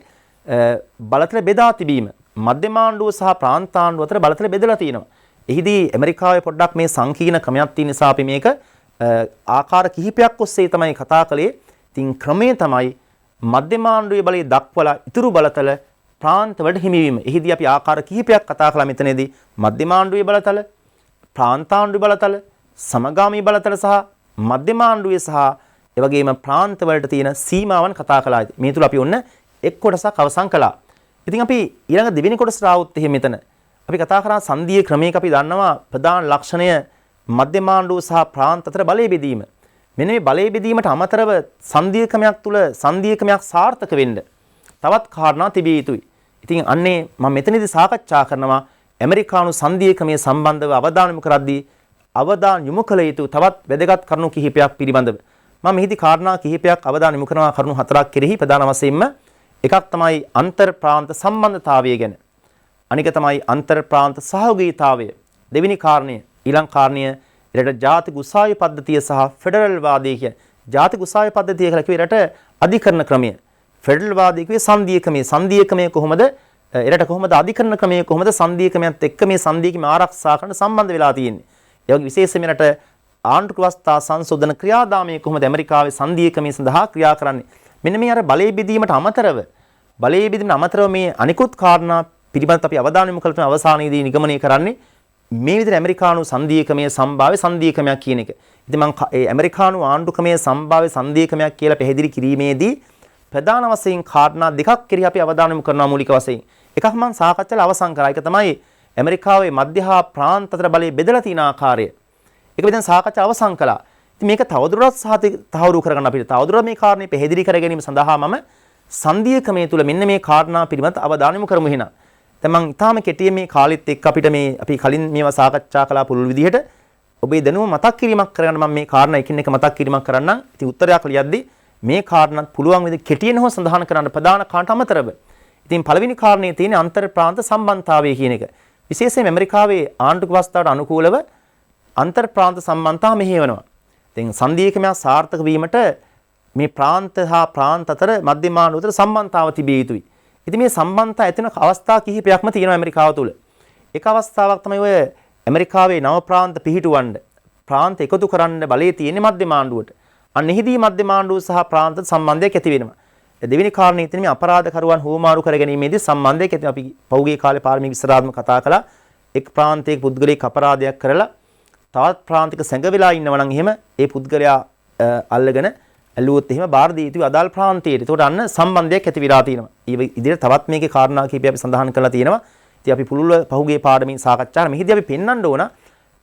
බලතල බෙදා තිබීම. මධ්‍යම ආණ්ඩුව සහ ප්‍රාන්ත ආණ්ඩුව අතර බලතල බෙදලා තියෙනවා. එහිදී ඇමරිකාවේ පොඩ්ඩක් මේ සංකීර්ණ ක්‍රමයක් තියෙන නිසා අපි මේක ආකාර කිහිපයක් ඔස්සේ තමයි කතා කළේ. ඉතින් ක්‍රමය තමයි මධ්‍යම ආණ්ඩුවේ බලය දක්වලා ඉතුරු බලතල ප්‍රාන්තවලට හිමිවීම. එහිදී අපි ආකාර කිහිපයක් කතා කළා මෙතනදී. මධ්‍යම ආණ්ඩුවේ බලතල, ප්‍රාන්ත ආණ්ඩුවේ බලතල, සමගාමී බලතල සහ මධ්‍යම ආණ්ඩුවේ සහ එවැගේම ප්‍රාන්තවලට තියෙන සීමාවන් කතා කළා. මේ තුල අපි ඔන්න එක් කොටසක් අවසන් කළා. ඉතින් අපි ඊළඟ දෙවෙනි කොටසට ආවොත් එහෙම මෙතන අපි කතා කරා සංධීය ක්‍රමයක අපි දන්නවා ප්‍රධාන ලක්ෂණය මධ්‍යම ආණ්ඩුව සහ ප්‍රාන්ත අතර බලය බෙදීම. මෙන්න මේ බලය බෙදීමට අමතරව සංධීය ක්‍රමයක් තුල සංධීය ක්‍රමයක් සාර්ථක වෙන්න තවත් කාරණා තිබිය යුතුයි. ඉතින් අන්නේ මම මෙතනදී සාකච්ඡා කරනවා ඇමරිකානු සංධීය ක්‍රමයේ සම්බන්ධව අවධානය යොමු කරද්දී අවධානය යොමු කළ යුතු තවත් වැදගත් කරුණු කිහිපයක් පිළිබඳව. මම මෙහිදී කාරණා කිහිපයක් අවධානය යොමු කරනවා කරුණු හතරක් කෙරෙහි ප්‍රධාන වශයෙන්ම එකක් තමයි අන්තර් ප්‍රාන්ත සම්බන්ධතාවය ගැන. අනික තමයි අන්තර් ප්‍රාන්ත සහයෝගීතාවය. දෙවෙනි කාරණය ඊළඟ කාරණය ඊට ජාතික උසාවි පද්ධතිය සහ ෆෙඩරල් වාදය කියන ජාතික උසාවි පද්ධතිය කියලා කිව්වේ ඊට අධිකරණ ක්‍රමය. ෆෙඩරල් වාදය කිව්වේ සංධීය ක්‍රමය. සංධීය ක්‍රමය කොහොමද ඊට කොහොමද අධිකරණ ක්‍රමය කොහොමද සංධීය ක්‍රමයත් එක්ක මේ සංධීය ක්‍රම ආරක්ෂා කරන්න සම්බන්ධ වෙලා තියෙන්නේ. ඒ වගේ විශේෂයෙන්ම ඊට ආණ්ඩුක ව්‍යවස්ථා සංශෝධන ක්‍රියාදාමය කොහොමද ඇමරිකාවේ සංධීය ක්‍රමය සඳහා ක්‍රියා කරන්නේ. මෙන්න මේ අර බලය බෙදීමට අමතරව මේ අනිකුත් කාරණා පිළිබඳව අපි අවධානය යොමු කළ අවසානයේදී නිගමනය කරන්නේ මේ විදිහට ඇමරිකානු සංධීය ක්‍රමයේ සම්භාව්‍ය සංධීය ක්‍රමයක් කියන එක. ඉතින් මම ඒ ඇමරිකානු ආණ්ඩු ක්‍රමයේ සම්භාව්‍ය සංධීය ක්‍රමයක් කියලා පැහැදිලි කිරීමේදී ප්‍රධාන වශයෙන් කාරණා දෙකක් කෙරෙහි අපි අවධානය යොමු කරනවා මූලික වශයෙන්. එකක් මම සාකච්ඡාලා අවසන් කරා. ඒක තමයි ඇමරිකාවේ මධ්‍ය හා ප්‍රාන්ත අතර බලය බෙදලා තියෙන ආකාරය. ඒක අපි දැන් සාකච්ඡා අවසන් කළා. ඉතින් මේක තවදුරටත් තහවුරු කරගන්න අපිට තවදුරටත් මේ කාරණේ පැහැදිලි කර ගැනීම සඳහා මම සංධීය ක්‍රමයේ තුල මෙන්න මේ කාරණා පිළිබඳ අවධානය යොමු කරමු එහෙනම්. දැන් මම ඊටාම කෙටියෙන් මේ කාලෙත් එක්ක අපිට මේ අපි කලින් මේවා සාකච්ඡා කළා පුළුල් විදිහට ඔබේ දැනුම මතක් කිරීමක් කරගන්න මම මේ කාරණා එකින් එක මතක් කිරීමක් කරන්නම්. ඉතින් උත්තරයක් ලියද්දී මේ කාරණාත් පුළුවන් විදිහට කෙටියෙන් හෝ සඳහන් කරන්න ප්‍රධාන කාරණාට අමතරව. ඉතින් පළවෙනි කාරණේ තියෙන්නේ අන්තර් ප්‍රාන්ත සම්බන්ධතාවය කියන එක. විශේෂයෙන් ඇමරිකාවේ ආණ්ඩුක ව්‍යවස්ථාවට අනුකූලව අන්තර් ප්‍රාන්ත සම්බන්ධතාව මෙහෙවනවා. ඉතින් සංධීය ක්‍රමයක් සාර්ථක වීමට මේ ප්‍රාන්ත හා ප්‍රාන්ත අතර මධ්‍යම ආණ්ඩුව අතර සම්බන්ධතාව තිබිය යුතුයි. ඉතින් මේ සම්බන්ධතා ඇතිවන අවස්ථා කිහිපයක්ම තියෙනවා ඇමරිකාව තුළ. එක අවස්ථාවක් තමයි ඔය ඇමරිකාවේ නව ප්‍රාන්ත පිහිටුවන්න ප්‍රාන්ත එකතු කරන්න බලය තියෙන්නේ මධ්‍යම ආණ්ඩුවට. අන්න එහිදී මධ්‍යම ආණ්ඩුව සහ ප්‍රාන්ත සම්බන්ධයක් ඇති වෙනවා. දෙවෙනි කාරණේ තියෙන්නේ මේ අපරාධකරුවන් හුවමාරු කර ගැනීමේදී සම්බන්ධයක් ඇති අපි පහුගිය කාලේ පාරමී විස්තරාත්මක කතා කළා. එක් ප්‍රාන්තයක පුද්ගලයෙක් අපරාධයක් කරලා තවත් ප්‍රාන්තික සැඟවිලා ඉන්නවා නම් එහෙම ඒ පුද්ගලයා අල්ලගෙන ඇලුවොත් එහෙම බාර දී යුතුයි අදාළ ප්‍රාන්තයට. ඒකට අන්න සම්බන්ධයක් ඇති වෙලා තියෙනවා. ඉදිරියට තවත් මේකේ කාරණා කිහිපයක් අපි සඳහන් කරලා තියෙනවා. ඉතින් අපි පුළුල් පහුගිය පාඩමින් සාකච්ඡා මෙහිදී අපි පෙන්වන්න ඕන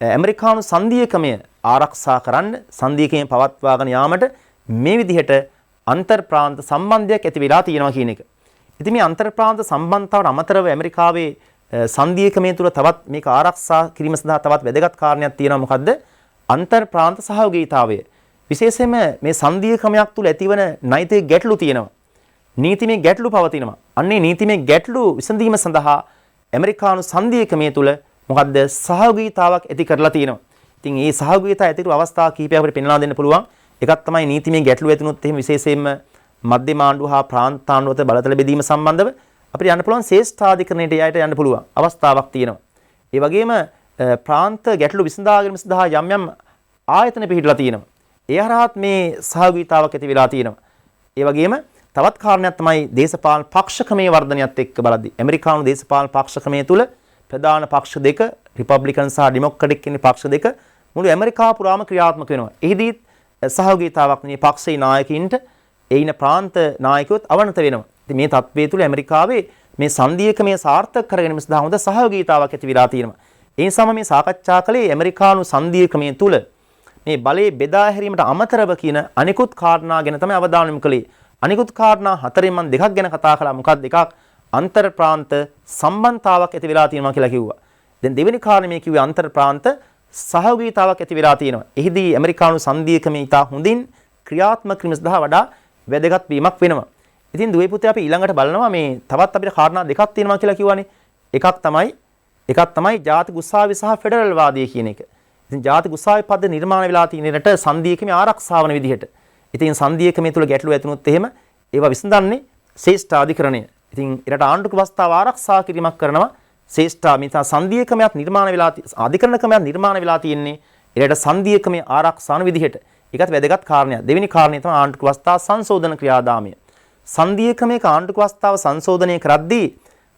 ඇමරිකානු සංධීය ක්‍රමය ආරක්ෂා කරන්න සංධීය ක්‍රමය පවත්වාගෙන යාමට මේ විදිහට අන්තර් ප්‍රාන්ත සම්බන්ධයක් ඇති වෙලා තියෙනවා කියන එක. ඉතින් මේ අන්තර් ප්‍රාන්ත සම්බන්ධතාවට අමතරව ඇමරිකාවේ සංධීය ක්‍රමය තුළ තවත් මේක ආරක්ෂා කිරීම සඳහා තවත් වැදගත් කාරණයක් තියෙනවා. මොකද්ද? අන්තර් ප්‍රාන්ත සහයෝගීතාවය. විශේෂයෙන්ම මේ සංධීය ක්‍රමයක් තුළ ඇතිවන නෛතික ගැටලු තියෙනවා. නීතිමය ගැටලු පවතිනවා. අන්නේ නීතිමය ගැටලු විසඳීම සඳහා ඇමරිකානු සංධීය ක්‍රමය තුළ මොකද්ද සහයෝගීතාවක් ඇති කරලා තියෙනවා. ඉතින් මේ සහයෝගීතාව ඇතිරු අවස්ථා කිහිපයක් අපිට පෙන්වා දෙන්න පුළුවන්. එකක් තමයි නීතිමය ගැටලු ඇතිවුනොත් එහෙම විශේෂයෙන්ම මධ්‍යම ආණ්ඩුව හා ප්‍රාන්ත ආණ්ඩුව අතර බලතල බෙදීම සම්බන්ධව අපිට යන්න පුළුවන් ශ්‍රේෂ්ඨාධිකරණයට යයට යන්න පුළුවන් අවස්ථාවක් තියෙනවා. ඒ වගේම ප්‍රාන්ත ගැටලු විසඳා ගැනීම සඳහා යම් යම් ආයතන පිහිටලා තියෙනවා. ඒ හරහාත් මේ සහයෝගීතාවක් ඇති වෙලා තියෙනවා. ඒ වගේම තවත් කාරණයක් තමයි දේශපාලන පක්ෂක්‍රමයේ වර්ධනයත් එක්ක බලද්දී ඇමරිකානු දේශපාලන පක්ෂක්‍රමයේ තුල ප්‍රධාන පක්ෂ දෙක රිපබ්ලිකන් සහ ඩෙමොක්‍රැටික් කියන පක්ෂ දෙක මුළු ඇමරිකාව පුරාම ක්‍රියාත්මක වෙනවා. එහිදී සහයෝගීතාවක් මේ පක්ෂයේ නායකින්ට එයින ප්‍රාන්ත නායකයොත් අවනත වෙනවා. ඉතින් මේ තත්ත්වයේ තුල ඇමරිකාවේ මේ සංධීය ක්‍රමය සාර්ථක කරගැනීම සඳහා හොඳ සහයෝගීතාවක් ඇති වෙලා තියෙනවා. ඒ නිසාම මේ සාකච්ඡා කළේ ඇමරිකානු සංධීය ක්‍රමය තුල මේ බලයේ බෙදා හැරීමට අමතරව කියන අනිකුත් කාරණා ගැන තමයි අවධානය යොමු කළේ. අනිකුත් කාරණා හතරෙන් මම දෙකක් ගැන කතා කළා. මොකක්ද එකක්? අන්තර් ප්‍රාන්ත සම්බන්ධතාවක් ඇති වෙලා තියෙනවා කියලා කිව්වා. දැන් දෙවෙනි කාරණේ මේ කිව්වේ අන්තර් ප්‍රාන්ත සහයෝගීතාවක් ඇති වෙලා තියෙනවා. එහිදී ඇමරිකානු සංධීයකමේ ඉතා හොඳින් ක්‍රියාත්මක වීම සඳහා වඩා වැදගත් වීමක් වෙනවා. ඉතින් දුවේ පුතේ අපි ඊළඟට බලනවා මේ තවත් අපිට කාරණා දෙකක් තියෙනවා කියලා කිව්වනේ. එකක් තමයි ජාතික උසාවි සහ ෆෙඩරල් වාදය කියන එක. ඉතින් ජාතික උසාවි පද නිර්මාණය වෙලා තියෙන රට සංධීයකමේ ආරක්ෂාව වන විදිහට. ඉතින් සංධීයකමේ තුල ගැටලු ඇතිවුනොත් එහෙම ඒවා විසඳන්නේ ශ්‍රේෂ්ඨ අධිකරණය. ඉතින් ඊට ආණ්ඩුක වස්තාව ආරක්ෂා කිරීමක් කරනවා ශ්‍රේෂ්ඨ මිතා සංධීයකමයක් නිර්මාණය වෙලා අධිකරණකමයක් නිර්මාණය වෙලා තියෙන්නේ ඊට සංධීයකමේ ආරක්ෂාන විදිහට. ඒකත් වැදගත් කාරණයක්. දෙවෙනි කාරණය තමයි ආණ්ඩුක වස්තාව සංශෝධන ක්‍රියාදාමය. සංධීයකමේක ආණ්ඩුක වස්තාව සංශෝධනය කරද්දී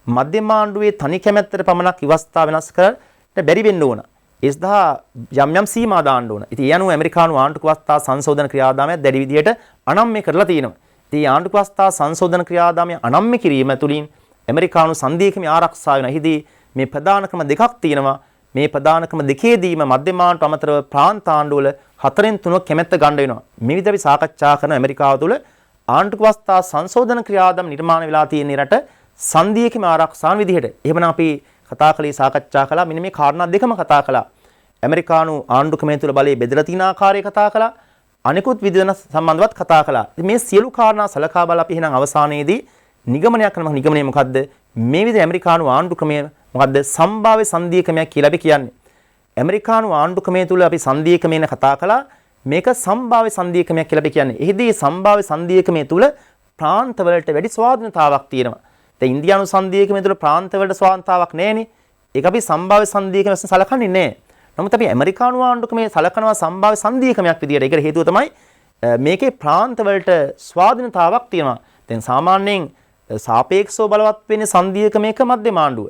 මධ්‍යම ආණ්ඩුවේ තනි කැමැත්තට පමණක් විවස්ථා වෙනස් කරන්න බැරි වෙන්න ඕන. ඒ සඳහා යම් සීමා දාන්න ඕන. ඉතින් ඒ අනුව ඇමරිකානු ආණ්ඩුක වස්තාව සංශෝධන ක්‍රියාදාමය දැඩි විදිහට අනම්‍ය කරලා තියෙනවා. ඉතින් ආණ්ඩුක වස්තාව සංශෝධන ක්‍රියාදාමය අනම්‍ය කිරීම තුළින් ඇමරිකානු සංධීයකමේ ආරක්ෂා වෙන. එහිදී මේ ප්‍රධානකම දෙකක් තියෙනවා. මේ ප්‍රධානකම දෙකේදීම මධ්‍යම ආණ්ඩුවට අමතරව ප්‍රාන්ත ආණ්ඩුවල 4න් 3ක් කැමැත්ත ගන්න වෙනවා. මේ විදිහට අපි සාකච්ඡා කරන ඇමරිකාව තුළ ආණ්ඩුක වස්තාව සංශෝධන ක්‍රියාදාම නිර්මාණය වෙලා තියෙන රට සංධීයකමේ ආරක්ෂාන විදිහට. එහෙමනම් අපි කතා කළේ සාකච්ඡා කළා. මෙන්න මේ කාරණා දෙකම කතා කළා. ඇමරිකානු ආණ්ඩුක්‍රමය තුළ බලය බෙදලා තියෙන ආකාරය කතා කළා. අනිකුත් විධිවන සම්බන්ධවත් කතා කළා. මේ සියලු කාරණා සලකා බලලා අපි එහෙනම් අවසානයේදී නිගමනයක් කරනවා. නිගමනය මොකද්ද? මේ විදිහ ඇමරිකානු ආණ්ඩුක්‍රමය මොකද්ද? සම්භාව්‍ය සංධීයකමයක් කියලා අපි කියන්නේ. ඇමරිකානු ආණ්ඩුක්‍රමය තුළ අපි සංධීයකමේන කතා කළා. මේක සම්භාව්‍ය සංධීයකමයක් කියලා අපි කියන්නේ. එහිදී සම්භාව්‍ය සංධීයකමේ තුළ ප්‍රාන්තවලට වැඩි ස්වාධීනතාවක් තියෙනවා. දැන් ඉන්දියානු සංධීයකමේ තුළ ප්‍රාන්තවලට ස්වාධීනතාවක් නැහැනේ. ඒක අපි සම්භාව්‍ය සංධීයකම වශයෙන් සලකන්නේ නැහැ. නමුත් අපි ඇමරිකානු ආණ්ඩුක්‍රමයේ සලකනවා සම්භාව්‍ය සංධීයකමක් විදියට. ඒකට හේතුව තමයි මේකේ ප්‍රාන්තවලට ස්වාධීනතාවක් තියෙනවා. දැන් සාමාන්‍යයෙන් සාපේක්ෂව බලවත් වෙන්නේ සංධීයකමේක මධ්‍යම ආණ්ඩුව.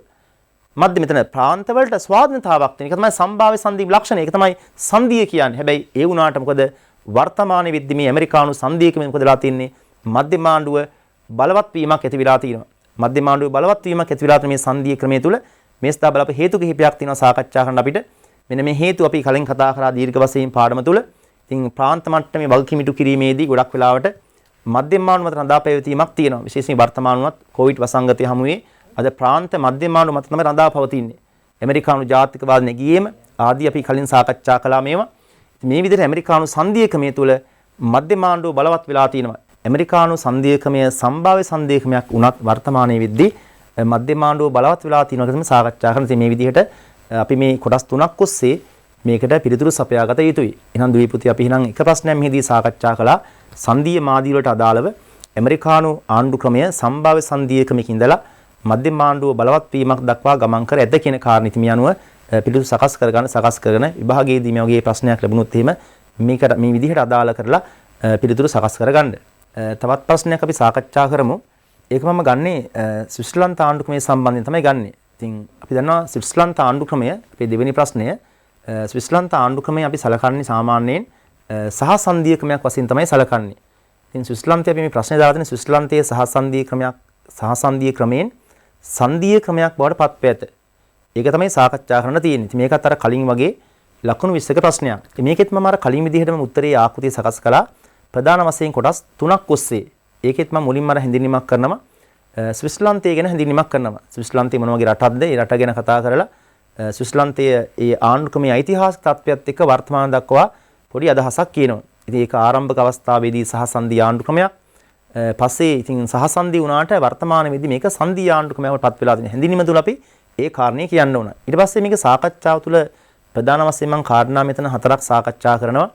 මෙතන ප්‍රාන්තවලට ස්වාධීනතාවක් තියෙන. ඒක තමයි සම්භාව්‍ය සංධීය ලක්ෂණය. ඒක තමයි සංධීය කියන්නේ. හැබැයි ඒ වුණාට මොකද වර්තමානයේ විද්දී මේ ඇමරිකානු සංධීයකමෙන් මොකදලා තින්නේ? මධ්‍යම ආණ්ඩුව බලවත් වීමක් ඇති වෙලා තියෙනවා. මධ්‍යම ආණ්ඩුවේ බලවත් වීමක් ඇති වෙලා තියෙන මේ සංධීයකමේ තුල මේ ස්ථා බලප හේතු කිහිපයක් තියෙනවා සාකච්ඡා කරන්න අපිට. මෙන්න මේ හේතු අපි කලින් කතා කරා දීර්ඝ වශයෙන් පාඩම තුල. ඉතින් ප්‍රාන්ත මට්ටමේ වගකීමිටු කිරීමේදී ගොඩක් වෙලාවට මධ්‍යම ආණ්ඩුව මත රඳා පැවතීමක් තියෙනවා. විශේෂයෙන් වර්තමානවත් කොවිඩ් වසංගතය හමුවේ අද ප්‍රාන්ත මධ්‍යම ආණ්ඩුව මත තමයි රඳා පවතින්නේ. ඇමරිකානු ජාතිකවාද නැගීම ආදී අපි කලින් සාකච්ඡා කළා මේවා. මේ විදිහට ඇමරිකානු සංධීයකමේ තුල මධ්‍යම ආණ්ඩුව බලවත් වෙලා තියෙනවා. ඇමරිකානු සංධීයකමය සම්භාව්‍ය සංධීයකමක් වුණත් වර්තමානයේ විද්දී මධ්‍යම ආණ්ඩුව බලවත් වෙලා තියෙනවා කියලා තමයි සාකච්ඡා කරන්නේ. මේ විදිහට අපි මේ කොටස් තුනක් ඔස්සේ මේකට පිළිතුරු සපයාගත යුතුයි. එහෙනම් දුවේ පුතේ අපි එහෙනම් එක ප්‍රශ්නයක් මෙහිදී සාකච්ඡා කළා. සංධීය මාධ්‍ය වලට අදාළව ඇමරිකානු ආණ්ඩු ක්‍රමය සම්භාව්‍ය සංධීයකමකින් ඉඳලා මධ්‍යම ආණ්ඩුව බලවත් වීමක් දක්වා ගමන් කර ඇත කියන කාරණිත මේ අනුව පිළිතුරු සකස් කරගෙන විභාගයේදී මේ වගේ ප්‍රශ්නයක් ලැබුණොත් එහෙම මේකට මේ විදිහට අදාළ කරලා පිළිතුරු සකස් කරගන්න. තවත් ප්‍රශ්නයක් අපි සාකච්ඡා කරමු. ඒක මම ගන්නේ ස්විට්සර්ලන්ත ආණ්ඩු ක්‍රමය සම්බන්ධයෙන් තමයි ගන්නෙ. ඉතින් අපි දන්නවා ස්විට්සර්ලන්ත ආණ්ඩු ක්‍රමය අපේ දෙවෙනි ප්‍රශ්නය ස්විට්සර්ලන්ත ආණ්ඩු ක්‍රමය අපි සලකන්නේ සාමාන්‍යයෙන් සහ සංධීයකමයක් වශයෙන් තමයි සලකන්නේ. ඉතින් ස්විට්සර්ලන්තයේ අපි මේ ප්‍රශ්නේ දාලා තියෙන ස්විට්සර්ලන්තයේ සහ සංධීය ක්‍රමයෙන් සංධීය ක්‍රමයක් බවට පත්ව ඇත. ඒක තමයි සාකච්ඡා කරන්න තියෙන්නේ. ඉතින් මේකත් අර කලින් වගේ ලකුණු 20ක ප්‍රශ්නයක්. ඉතින් මේකෙත් මම අර කලින් විදිහටම උත්තරේ ආකෘතිය සකස් කළා. ප්‍රධාන වශයෙන් කොටස් 3ක් ඔස්සේ. ඒකෙත් මම මුලින්ම අර හැඳින්වීමක් කරනවා. ස්විට්සර්ලන්තය ගැන හැඳින්වීමක් කරනවා. ස්විට්සර්ලන්තය මොන වගේ රටක්ද? ඒ රට ගැන කතා කරලා ස්විට්සර්ලන්තයේ ඒ ආණ්ඩු ක්‍රමයේ ඓතිහාසික තත්ත්වයක් එක්ක වර්තමාන දක්වා පොඩි අදහසක් කියනවා. ඉතින් ඒක ආරම්භක අවස්ථාවේදී සහසන්ධි ආණ්ඩු ක්‍රමයක්. පස්සේ ඉතින් සහසන්ධි වුණාට වර්තමානයේදී මේක සන්ධි ආණ්ඩු ක්‍රමයකට පත් වෙලා තියෙන හැඳින්වීම තුල අපි ඒ කාරණේ කියන්න ඕන. ඊට පස්සේ මේක සාකච්ඡාව තුළ ප්‍රධාන වශයෙන් මම කාරණා මෙතන 4ක් සාකච්ඡා කරනවා.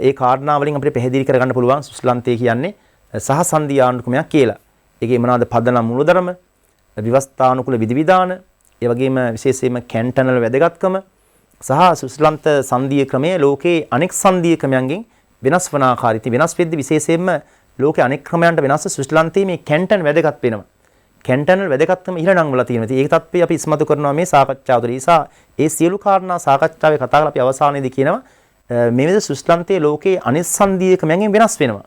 ඒ කාරණා වලින් අපිට පැහැදිලි කරගන්න පුළුවන් ස්විට්සර්ලන්තය කියන්නේ සහසන්ධි ආණ්ඩු ක්‍රමයක් කියලා. ඒකේ මොනවාද පදනම් මූලධර්ම, විවස්ථානුකූල විධිවිධාන, ඒ වගේම විශේෂයෙන්ම කැන්ටනල් වැදගත්කම සහ ස්විට්සර්ලන්ත සංධීය ක්‍රමය ලෝකේ අනෙක් සංධීය ක්‍රමයන්ගෙන් වෙනස් වන ආකාරය. ඉතින් වෙනස් වෙද්දී විශේෂයෙන්ම ලෝකේ අනෙක් ක්‍රමයන්ට වෙනස් ස්විට්සර්ලන්තයේ මේ කැන්ටන් වැදගත් වෙනවා. කැන්ටනල් වැදගත්කම ඉහළ නංවලා තියෙනවා. ඉතින් ඒක තත්ත්වය අපි ඉස්මතු කරනවා මේ සාකච්ඡාව තුළ. ඒ සියලු කාරණා සාකච්ඡාවේ කතා කරලා අපි අවසානයේදී කියනවා මේ විදිහට ස්විට්සර්ලන්තයේ ලෝකේ අනෙක් සංධීය ක්‍රමයන්ගෙන් වෙනස් වෙනවා.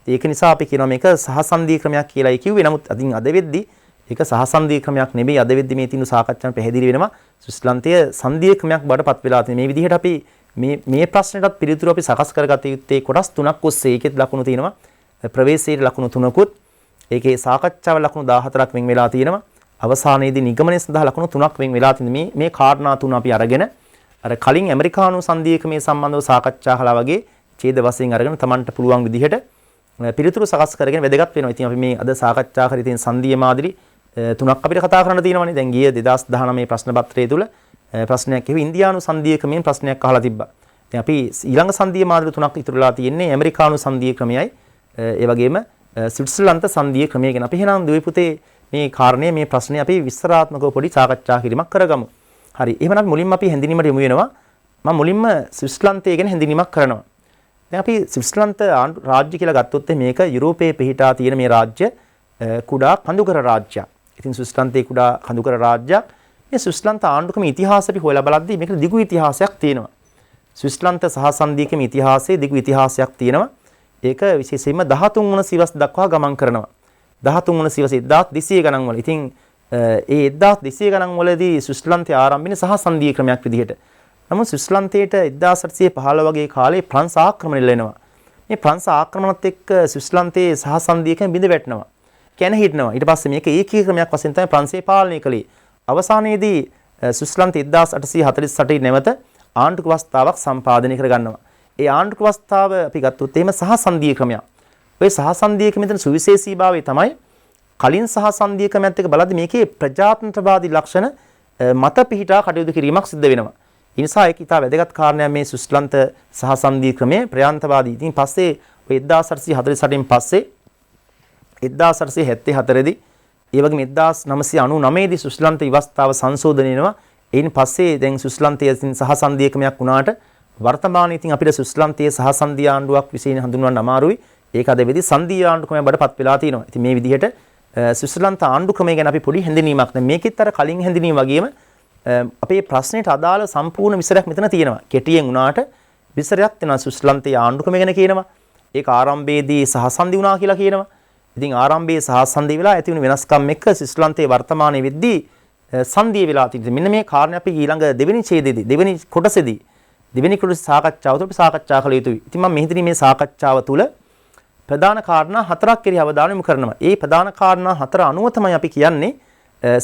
ඒක නිසා අපි කියනවා මේක සහසන්ධීය ක්‍රමයක් කියලායි කිව්වේ. නමුත් අදින් අද වෙද්දී ඒක සහසන්ධීය ක්‍රමයක් නෙමෙයි. අද වෙද්දී මේ තියෙන සාකච්ඡාවෙන් පැහැදිලි වෙනවා ස්විට්සර්ලන්තය සංධීය ක්‍රමයක් බවට පත් වෙලා තියෙන. මේ විදිහට අපි මේ ප්‍රශ්නෙටත් පිළිතුරු අපි සකස් කරගත යුත්තේ කොටස් තුනක් ඔස්සේ. ඒකෙත් ලකුණු තියෙනවා. ප්‍රවේශයේ ලකුණු 3කුත්. ඒකේ සාකච්ඡාව ලකුණු 14ක් වෙන් වෙලා තියෙනවා. අවසානයේදී නිගමනය සඳහා ලකුණු 3ක් වෙන් වෙලා තියෙන මේ කාරණා තුන අපි අරගෙන අර කලින් ඇමරිකානු සංධීයකමේ සම්බන්ධව සාකච්ඡා කළා වගේ ඡේද වශයෙන් අරගෙන Tamanට පුළුවන් විදිහට පිළිතුරු සකස් කරගෙන වැදගත් වෙනවා. ඉතින් අපි මේ අද සාකච්ඡා කරේ තියෙන සංධීය මාදිලි තුනක් අපිට කතා කරන්න තියෙනවානේ. දැන් ගිය 2019 ප්‍රශ්න පත්‍රයේ තුල ප්‍රශ්නයක් කිව්ව ඉන්දියානු සංධීයකමෙන් ප්‍රශ්නයක් අහලා තිබ්බා. දැන් අපි ඊළඟ සංධීය මාදිලි තුනක් ඉතුරුලා තියෙන්නේ ඇමරිකානු සංධීය ක්‍රමයයි ඒ වගේම ස්විට්සර්ලන්ත සංධීය ක්‍රමය ගැන. අපි එහෙනම් දුවේ පුතේ මේ කාරණේ මේ ප්‍රශ්නේ අපි විස්තරාත්මකව පොඩි සාකච්ඡා කිරීමක් කරගමු. හරි. එහෙනම් මුලින්ම අපි හැඳිනීමට යමු වෙනවා. මම මුලින්ම ස්විට්සර්ලන්තය ගැන හැඳිනීමක් කරනවා. දැන් අපි ස්විට්සර්ලන්ත රාජ්‍ය කියලා ගත්තොත් මේක යුරෝපයේ පිහිටා තියෙන මේ රාජ්‍ය කුඩා කඳුකර රාජ්‍යයක්. ඉතින් ස්විට්සර්ලන්තේ කුඩා කඳුකර රාජ්‍යයක්. මේ ස්විට්සර්ලන්ත ආණ්ඩුක්‍රම ඉතිහාසය අපි හොයලා බලද්දී මේකට දිගු ඉතිහාසයක් තියෙනවා. ස්විට්සර්ලන්ත සහ සංධීයකම ඉතිහාසයේ දිගු ඉතිහාසයක් තියෙනවා. ඒක විශේෂයෙන්ම 13 වන සියවස් දක්වා ගමන් කරනවා. 13 වන සියවසේ 1200 ගණන් වල. ඉතින් ඒ 1200 ගණන් වලදී ස්විට්සර්ලන්තයේ ආරම්භින සහ සංධීය ක්‍රමයක් විදිහට. නමුත් ස්විට්සර්ලන්තයට 1815 වගේ කාලේ ප්‍රංශ ආක්‍රමණ එල්ලෙනවා. මේ ප්‍රංශ ආක්‍රමණත් එක්ක ස්විට්සර්ලන්තයේ සහ සංධීයකම බිඳ වැටෙනවා. කැන හිටිනවා. ඊට පස්සේ මේක ඒකීය ක්‍රමයක් වශයෙන් තමයි ප්‍රංශය පාලනය කළේ. අවසානයේදී ස්විට්සර්ලන්ත 1848 නැවත ආණ්ඩුක ව්‍යවස්ථාවක් සම්පාදනය කරගන්නවා. ඒ ආණ්ඩුක ව්‍යවස්ථාව අපි ගත්තොත් එහෙම සහ සංධීය ක්‍රමයක්. ඔය සහ සංධීය ක්‍රමෙන් සුවිශේෂීභාවය තමයි කලින් සහ සංධීය ක්‍රමයත් එක්ක බලද්දී මේකේ ප්‍රජාතන්ත්‍රවාදී ලක්ෂණ මත පිහිටා කටයුතු කිරීමක් සිද්ධ වෙනවා. ඒ නිසා ඒක ඉතා වැදගත් කාරණයක් මේ ස්විට්සර්ලන්ත සහ සංධීය ක්‍රමයේ ප්‍රජාතන්ත්‍රවාදී. ඉතින් පස්සේ ඔය 1848න් පස්සේ 1874 දී ඒ වගේම 1999 දී ස්විට්සර්ලන්ත ව්‍යවස්ථාව සංශෝධනය වෙනවා. එයින් පස්සේ දැන් ස්විට්සර්ලන්තයේ සහ සංධීය ක්‍රමයක් වුණාට වර්තමානයේ ඉතින් අපිට ස්විට්සර්ලන්තයේ සහ සංධීය ආණ්ඩුවක් විශේෂයෙන් හඳුන්වන්න අමාරුයි. ඒක අද වෙදී සංධීය ආණ්ඩුක්‍රමයක් බඩපත් වෙලා තියෙනවා. ඉතින් මේ විදිහට ස්විට්සර්ලන්ත ආණ්ඩුක්‍රමය ගැන අපි පොඩි හැඳිනීමක් දැන් මේකෙත් අර කලින් හැඳිනීම වගේම අපේ ප්‍රශ්නෙට අදාළ සම්පූර්ණ විස්තරයක් මෙතන තියෙනවා. කෙටියෙන් උනාට විස්තරයක් තියෙනවා ස්විට්සර්ලන්තයේ ආණ්ඩුක්‍රමය ගැන කියනවා. ඒක ආරම්භයේදී සහසන්ධි වුණා කියලා කියනවා. ඉතින් ආරම්භයේ සහසන්ධි වෙලා ඇති වුණු වෙනස්කම් එක්ක ස්විට්සර්ලන්තයේ වර්තමානයේ වෙද්දී සංධිය වෙලා තියෙනවා. මෙන්න මේ කාරණේ අපි ඊළඟ දෙවෙනි ඡේදයේදී දෙවෙනි කොටසේදී දෙවෙනි කොටස සාකච්ඡාව තුළ සාකච්ඡා කළ යුතුයි. ඉතින් මම මෙහිදී මේ සාකච්ඡාව තුළ ප්‍රධාන කාරණා 4ක් කෙරෙහි අවධානය යොමු කරනවා. ඒ ප්‍රධාන කාරණා 4 අනුව තමයි අපි කියන්නේ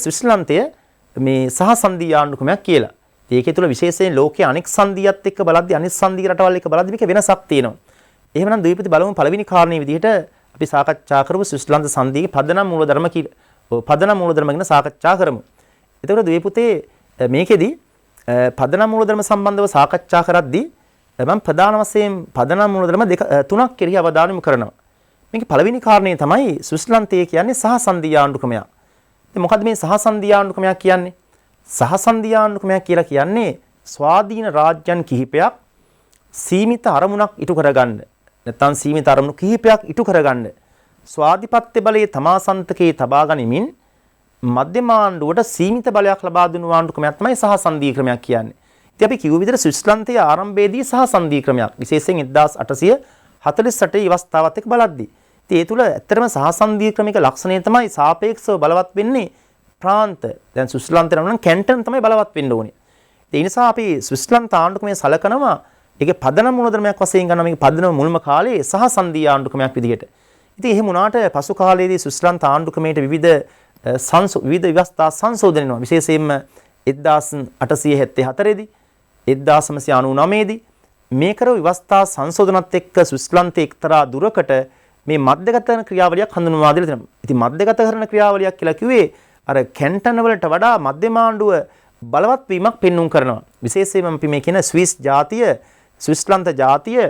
ස්විට්සර්ලන්තය මේ සහ සංධීය ආණ්ඩුක්‍රමයක් කියලා. ඒකේ තුල විශේෂයෙන් ලෝකයේ අනෙක් සංධීයත් එක්ක බලද්දී අනෙක් සංධීය රටවල් එක්ක බලද්දී මේක වෙනසක් තියෙනවා. එහෙමනම් ද්වීපති බලමු පළවෙනි කාරණේ විදිහට අපි සාකච්ඡා කරමු ස්විට්සර්ලන්ත සංධීයේ පදනම් මූලධර්ම කියලා. පදනම් මූලධර්ම ගැන සාකච්ඡා කරමු. එතකොට ද්වීපතේ මේකෙදි පදනම් මූලධර්ම සම්බන්ධව සාකච්ඡා කරද්දී මම ප්‍රධාන වශයෙන් පදනම් මූලධර්ම තුනක් කෙරෙහි අවධානය යොමු කරනවා. මේකේ පළවෙනි කාරණේ තමයි ස්විට්සර්ලන්තය කියන්නේ සහ සංධීය ආණ්ඩුක්‍රමයක්. ඉතින් මොකද්ද මේ සහ සංධීය ආණ්ඩුක්‍රමයක් කියන්නේ? සහ සංධීය ආණ්ඩුක්‍රමයක් කියලා කියන්නේ ස්වාධීන රාජ්‍යයන් කිහිපයක් සීමිත අරමුණක් ඉටු කරගන්න. නැත්නම් සීමිත අරමුණු කිහිපයක් ඉටු කරගන්න. ස්වාධිපත්‍ය බලයේ තමා සන්තකේ තබා ගනිමින් මධ්‍යම ආණ්ඩුවට සීමිත බලයක් ලබා දුණු ආණ්ඩුක්‍රමයක් තමයි සහ සංධීය ක්‍රමයක් කියන්නේ. ඉතින් අපි කිව්ව විදිහට ස්විට්සර්ලන්තයේ ආරම්භයේදී සහ සංධීය ක්‍රමයක් විශේෂයෙන් 1848 අවස්ථාවත් එක්ක බලද්දී. ඉතින් ඒ තුල ඇත්තටම සහ සංධීය ක්‍රමික ලක්ෂණය තමයි සාපේක්ෂව බලවත් වෙන්නේ ප්‍රාන්ත. දැන් ස්විට්සර්ලන්තේ නම් කැන්ටන් තමයි බලවත් වෙන්න ඕනේ. ඒ නිසා අපි ස්විට්සර්ලන්ත ආණ්ඩුක්‍රමය සලකනවා ඒකේ පදනම් මූලධර්මයක් වශයෙන් ගන්නවා මේක පදනම මුල්ම කාලේ සහ සංධීය ආණ්ඩුක්‍රමයක් විදිහට. ඉතින් එහෙම වුණාට පසු කාලයේදී ස්විට්සර්ලන්ත ආණ්ඩුක්‍රමයට විවිධ ව්‍යවස්ථා සංශෝධන වෙනවා. විශේෂයෙන්ම 1874 දී 1999 දී මේ කරව ව්‍යවස්ථා සංශෝධනත් එක්ක ස්විට්සර්ලන්තයේ එක්තරා දුරකට මේ මධ්‍යගත කරන ක්‍රියාවලියක් හඳුන්වලා දෙලා තියෙනවා. ඉතින් මධ්‍යගත කරන ක්‍රියාවලියක් කියලා කිව්වේ අර කැන්ටන් වලට වඩා මධ්‍යම ආණ්ඩුව බලවත් වීමක් පෙන්눔 කරනවා. විශේෂයෙන්ම අපි මේ කියන ස්විස් ජාතිය ස්විට්සර්ලන්ත ජාතිය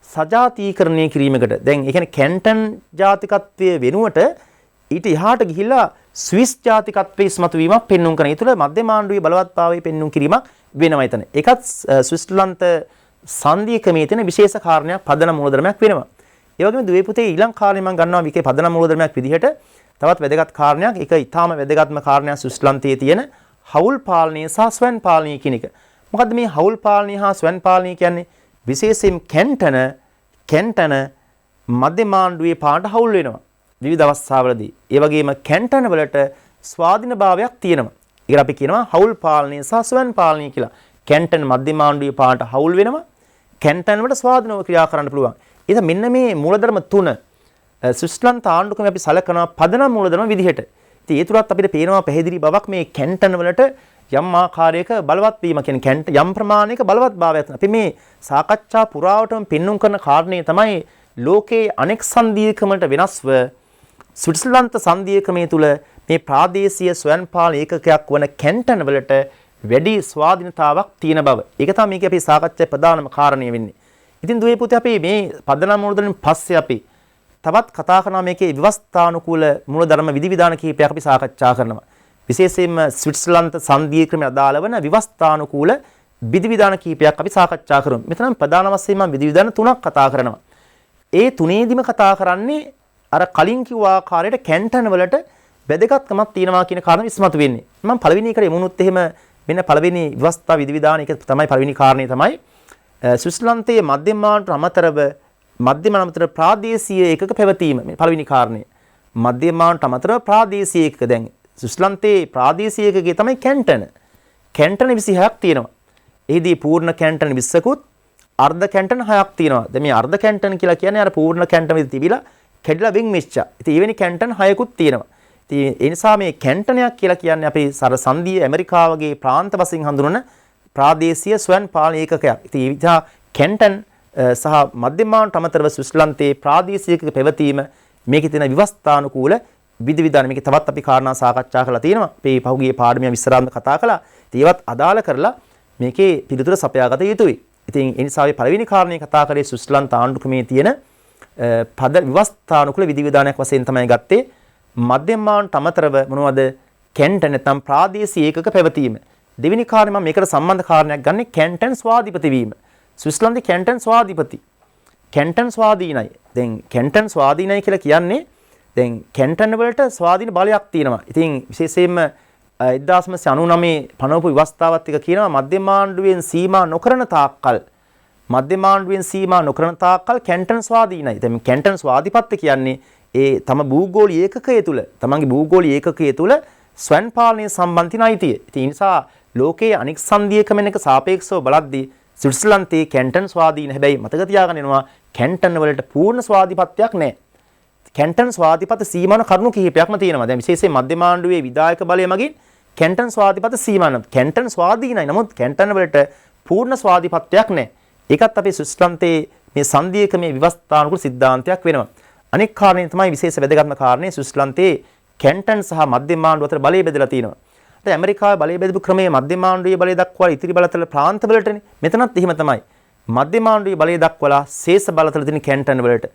සජාතීකරණය කිරීමකට දැන් ඒ කියන්නේ කැන්ටන් ජාතිකත්වයේ වෙනුවට ඊට එහාට ගිහිල්ලා ස්විස් ජාතිකත්වයේ ඉස්මතු වීමක් පෙන්눔 කරන. ඒ තුළ මධ්‍යම ආණ්ඩුවේ බලවත්භාවය පෙන්눔 කිරීමක් වෙනවා එතන. ඒකත් ස්විට්සර්ලන්ත සංධීය ක්‍රමයේ තියෙන විශේෂ කාරණයක් පදනම් මූලධර්මයක් වෙනවා. ඒ වගේම ද්වීපතේ ඊළඟ කාරණේ මම ගන්නවා මේකේ පදනම් මූලධර්මයක් විදිහට තවත් වැදගත් කාරණයක්. ඒක ඊටාම වැදගත්ම කාරණයක් ස්විට්සර්ලන්තයේ තියෙන හවුල් පාලනය සහ ස්වයං පාලනය කියන එක. මොකද්ද මේ හවුල් පාලනය හා ස්වයං පාලනය කියන්නේ? විශේෂයෙන් කැන්ටන මධ්‍යම ආණ්ඩුවේ පාට හවුල් වෙනවා විවිධ අවස්ථාවලදී. ඒ වගේම කැන්ටන වලට ස්වාධීන භාවයක් තියෙනවා. ඒකට අපි කියනවා හවුල් පාලනය සහ ස්වයං පාලනය කියලා. කැන්ටන් මධ්‍යම ආණ්ඩුවේ පාට හවුල් වෙනවා. කැන්ටන් වලට ස්වාධීනව ක්‍රියා කරන්න පුළුවන්. ඒක මෙන්න මේ මූලධර්ම තුන ස්විස්ලන්ත ආණ්ඩුක්‍රමය අපි සලකනවා පදනම් මූලධර්ම විදිහට. ඉතින් ඒ තුලත් අපිට පේනවා පැහැදිලි බවක් මේ කැන්ටන් වලට යම් ආකාරයක බලවත් වීම කියන්නේ යම් ප්‍රමාණයක බලවත් භාවයක්. අපි මේ සාකච්ඡා පුරාවටම පෙන්눔 කරන කාරණේ තමයි ලෝකයේ අනෙක් සංධීයකමකට වෙනස්ව ස්විට්සර්ලන්ත සංධීයකමේ තුල මේ ප්‍රාදේශීය ස්වයං පාලන ඒකකයක් වන කැන්ටන් වලට වැඩි ස්වාධීනතාවක් තියෙන බව. ඒක තමයි මේක අපි සාකච්ඡාවේ ප්‍රධානම කාරණය වෙන්නේ. ඉතින් දුවේ පුතේ අපි මේ පදනම් මූලධර්මෙන් පස්සේ අපි තවත් කතා කරනවා මේකේ ව්‍යවස්ථානුකූල මූලධර්ම විධිවිධාන කිහිපයක් අපි සාකච්ඡා කරනවා. විශේෂයෙන්ම ස්විට්සර්ලන්ත සංධීයකමේ අදාළ වන ව්‍යවස්ථානුකූල විධිවිධාන කිහිපයක් අපි සාකච්ඡා කරමු. මෙතන ප්‍රධාන වශයෙන්ම විධිවිධාන තුනක් කතා කරනවා. ඒ තුනේදීම කතා කරන්නේ අර කලින් කිව්ව ආකාරයට කැන්ටන් වලට වැදගත්කමක් තියෙනවා කියන කාරණා විශ්මතු වෙන්නේ. මම පළවෙනි එකට එමුණුත් එහෙම මෙන්න පළවෙනි ව්‍යවස්ථා විධිවිධාන එක තමයි පළවෙනි කාරණේ තමයි ස්විට්සර්ලන්තයේ මධ්‍යම ආණ්ඩුවට අමතරව මධ්‍යම අමතර ප්‍රාදේශීය ඒකක පැවතීම මේ පළවෙනි කාරණය. මධ්‍යම ආණ්ඩුවට අමතරව ප්‍රාදේශීය ඒකක දැන් ස්විට්සර්ලන්තයේ ප්‍රාදේශීය ඒකකයේ තමයි කැන්ටන. කැන්ටන 26ක් තියෙනවා. එහිදී පූර්ණ කැන්ටන 20කුත් අර්ධ කැන්ටන 6ක් තියෙනවා. දැන් මේ අර්ධ කැන්ටන කියලා කියන්නේ අර පූර්ණ කැන්ටන විතර තිබිලා කැඩිලා වෙන් වෙච්චා. ඉතින් එවැනි කැන්ටන 6කුත් තියෙනවා. ඉතින් ඒ නිසා මේ කැන්ටනයක් කියලා කියන්නේ අපි සර සංධීය ඇමරිකාවගේ ප්‍රාන්ත වශයෙන් හඳුනන ප්‍රාදේශීය ස්වයං පාලන ඒකකයක්. ඉතින් ඒ විදිහ කැන්ටන් සහ මධ්‍යම ආණ්ඩුවට අමතරව ස්විට්සර්ලන්තයේ ප්‍රාදේශීය ඒකක පැවතීම මේකේ තියෙන ව්‍යවස්ථානුකූල විධිවිධාන මේක තවත් අපි කාරණා සාකච්ඡා කරලා තියෙනවා. මේ පහුගිය පාඩමිය විස්තරාත්මක කතා කළා. ඉතින් ඒවත් අදාළ කරලා මේකේ පිළිතුර සපයාගත යුතුයි. ඉතින් ඒ නිසා අපි පළවෙනි කාරණේ කතා කරේ ස්විට්සර්ලන්ත ආණ්ඩුක්‍රමේ තියෙන පද ව්‍යවස්ථානුකූල විධිවිධානයක් වශයෙන් තමයි ගත්තේ. මධ්‍යම ආණ්ඩුවට අමතරව මොනවද කැන්ටන් නැත්නම් ප්‍රාදේශීය ඒකක පැවතීම. දෙවෙනි කාරණේ මම මේකට සම්බන්ධ කාරණයක් ගන්නේ කැන්ටන් ස්වාධීපති වීම. ස්විට්සර්ලන්තේ කැන්ටන් ස්වාධීපති. කැන්ටන් ස්වාධීනයි. දැන් කැන්ටන් ස්වාධීනයි කියලා කියන්නේ දැන් කැන්ටන් වලට ස්වාධීන බලයක් තියෙනවා. ඉතින් විශේෂයෙන්ම 1999 පනවපු ව්‍යවස්ථාවත් එක කියනවා මධ්‍යම ආණ්ඩුවෙන් සීමා නොකරන තාක්කල් මධ්‍යම ආණ්ඩුවෙන් සීමා නොකරන තාක්කල් කැන්ටන් ස්වාධීනයි. දැන් කැන්ටන් ස්වාධීපත්‍ය කියන්නේ ඒ තම භූගෝලීය ඒකකයේ තුල තමන්ගේ භූගෝලීය ඒකකයේ තුල ස්වයං පාලනය සම්බන්ධින අයිතිය. ඉතින් ඒ නිසා ලෝකයේ අනෙක් සංධීයකමෙන් එක සාපේක්ෂව බලද්දී ස්විට්සර්ලන්තයේ කැන්ටන් ස්වාධීන. හැබැයි මතක තියාගන්න වෙනවා කැන්ටන් වලට පූර්ණ ස්වාධීපත්‍යයක් නැහැ. කැන්ටන් ස්වාධීපත සීමාන කරුණු කිහිපයක්ම තියෙනවා. දැන් විශේෂයෙන් මධ්‍යම ආණ්ඩුවේ විධායක බලය මගින් කැන්ටන් ස්වාධීපත සීමාන. කැන්ටන් ස්වාධීනයි. නමුත් කැන්ටන් වලට පූර්ණ ස්වාධීපත්‍යයක් නැහැ. ඒකත් අපි ස්විට්සර්ලන්තයේ මේ සංධීයකමේ ව්‍යවස්ථානුකූල සිද්ධාන්තයක් වෙනවා. අනෙක් කාරණේ තමයි විශේෂ වැදගත්ම කාරණේ ස්විට්සර්ලන්තයේ කැන්ටන් සහ මධ්‍යම ආණ්ඩුව අතර බලය බෙදලා තියෙනවා. දැන් ඇමරිකාවේ බලය බෙදපු ක්‍රමයේ මධ්‍යම ආණ්ඩුවේ බලය දක්වලා ඉතිරි බලතල ප්‍රාන්තවලටනේ. මෙතනත් එහෙම තමයි. මධ්‍යම ආණ්ඩුවේ බලය දක්වලා ශේෂ බලතල තියෙන කැන්ටන් වලට.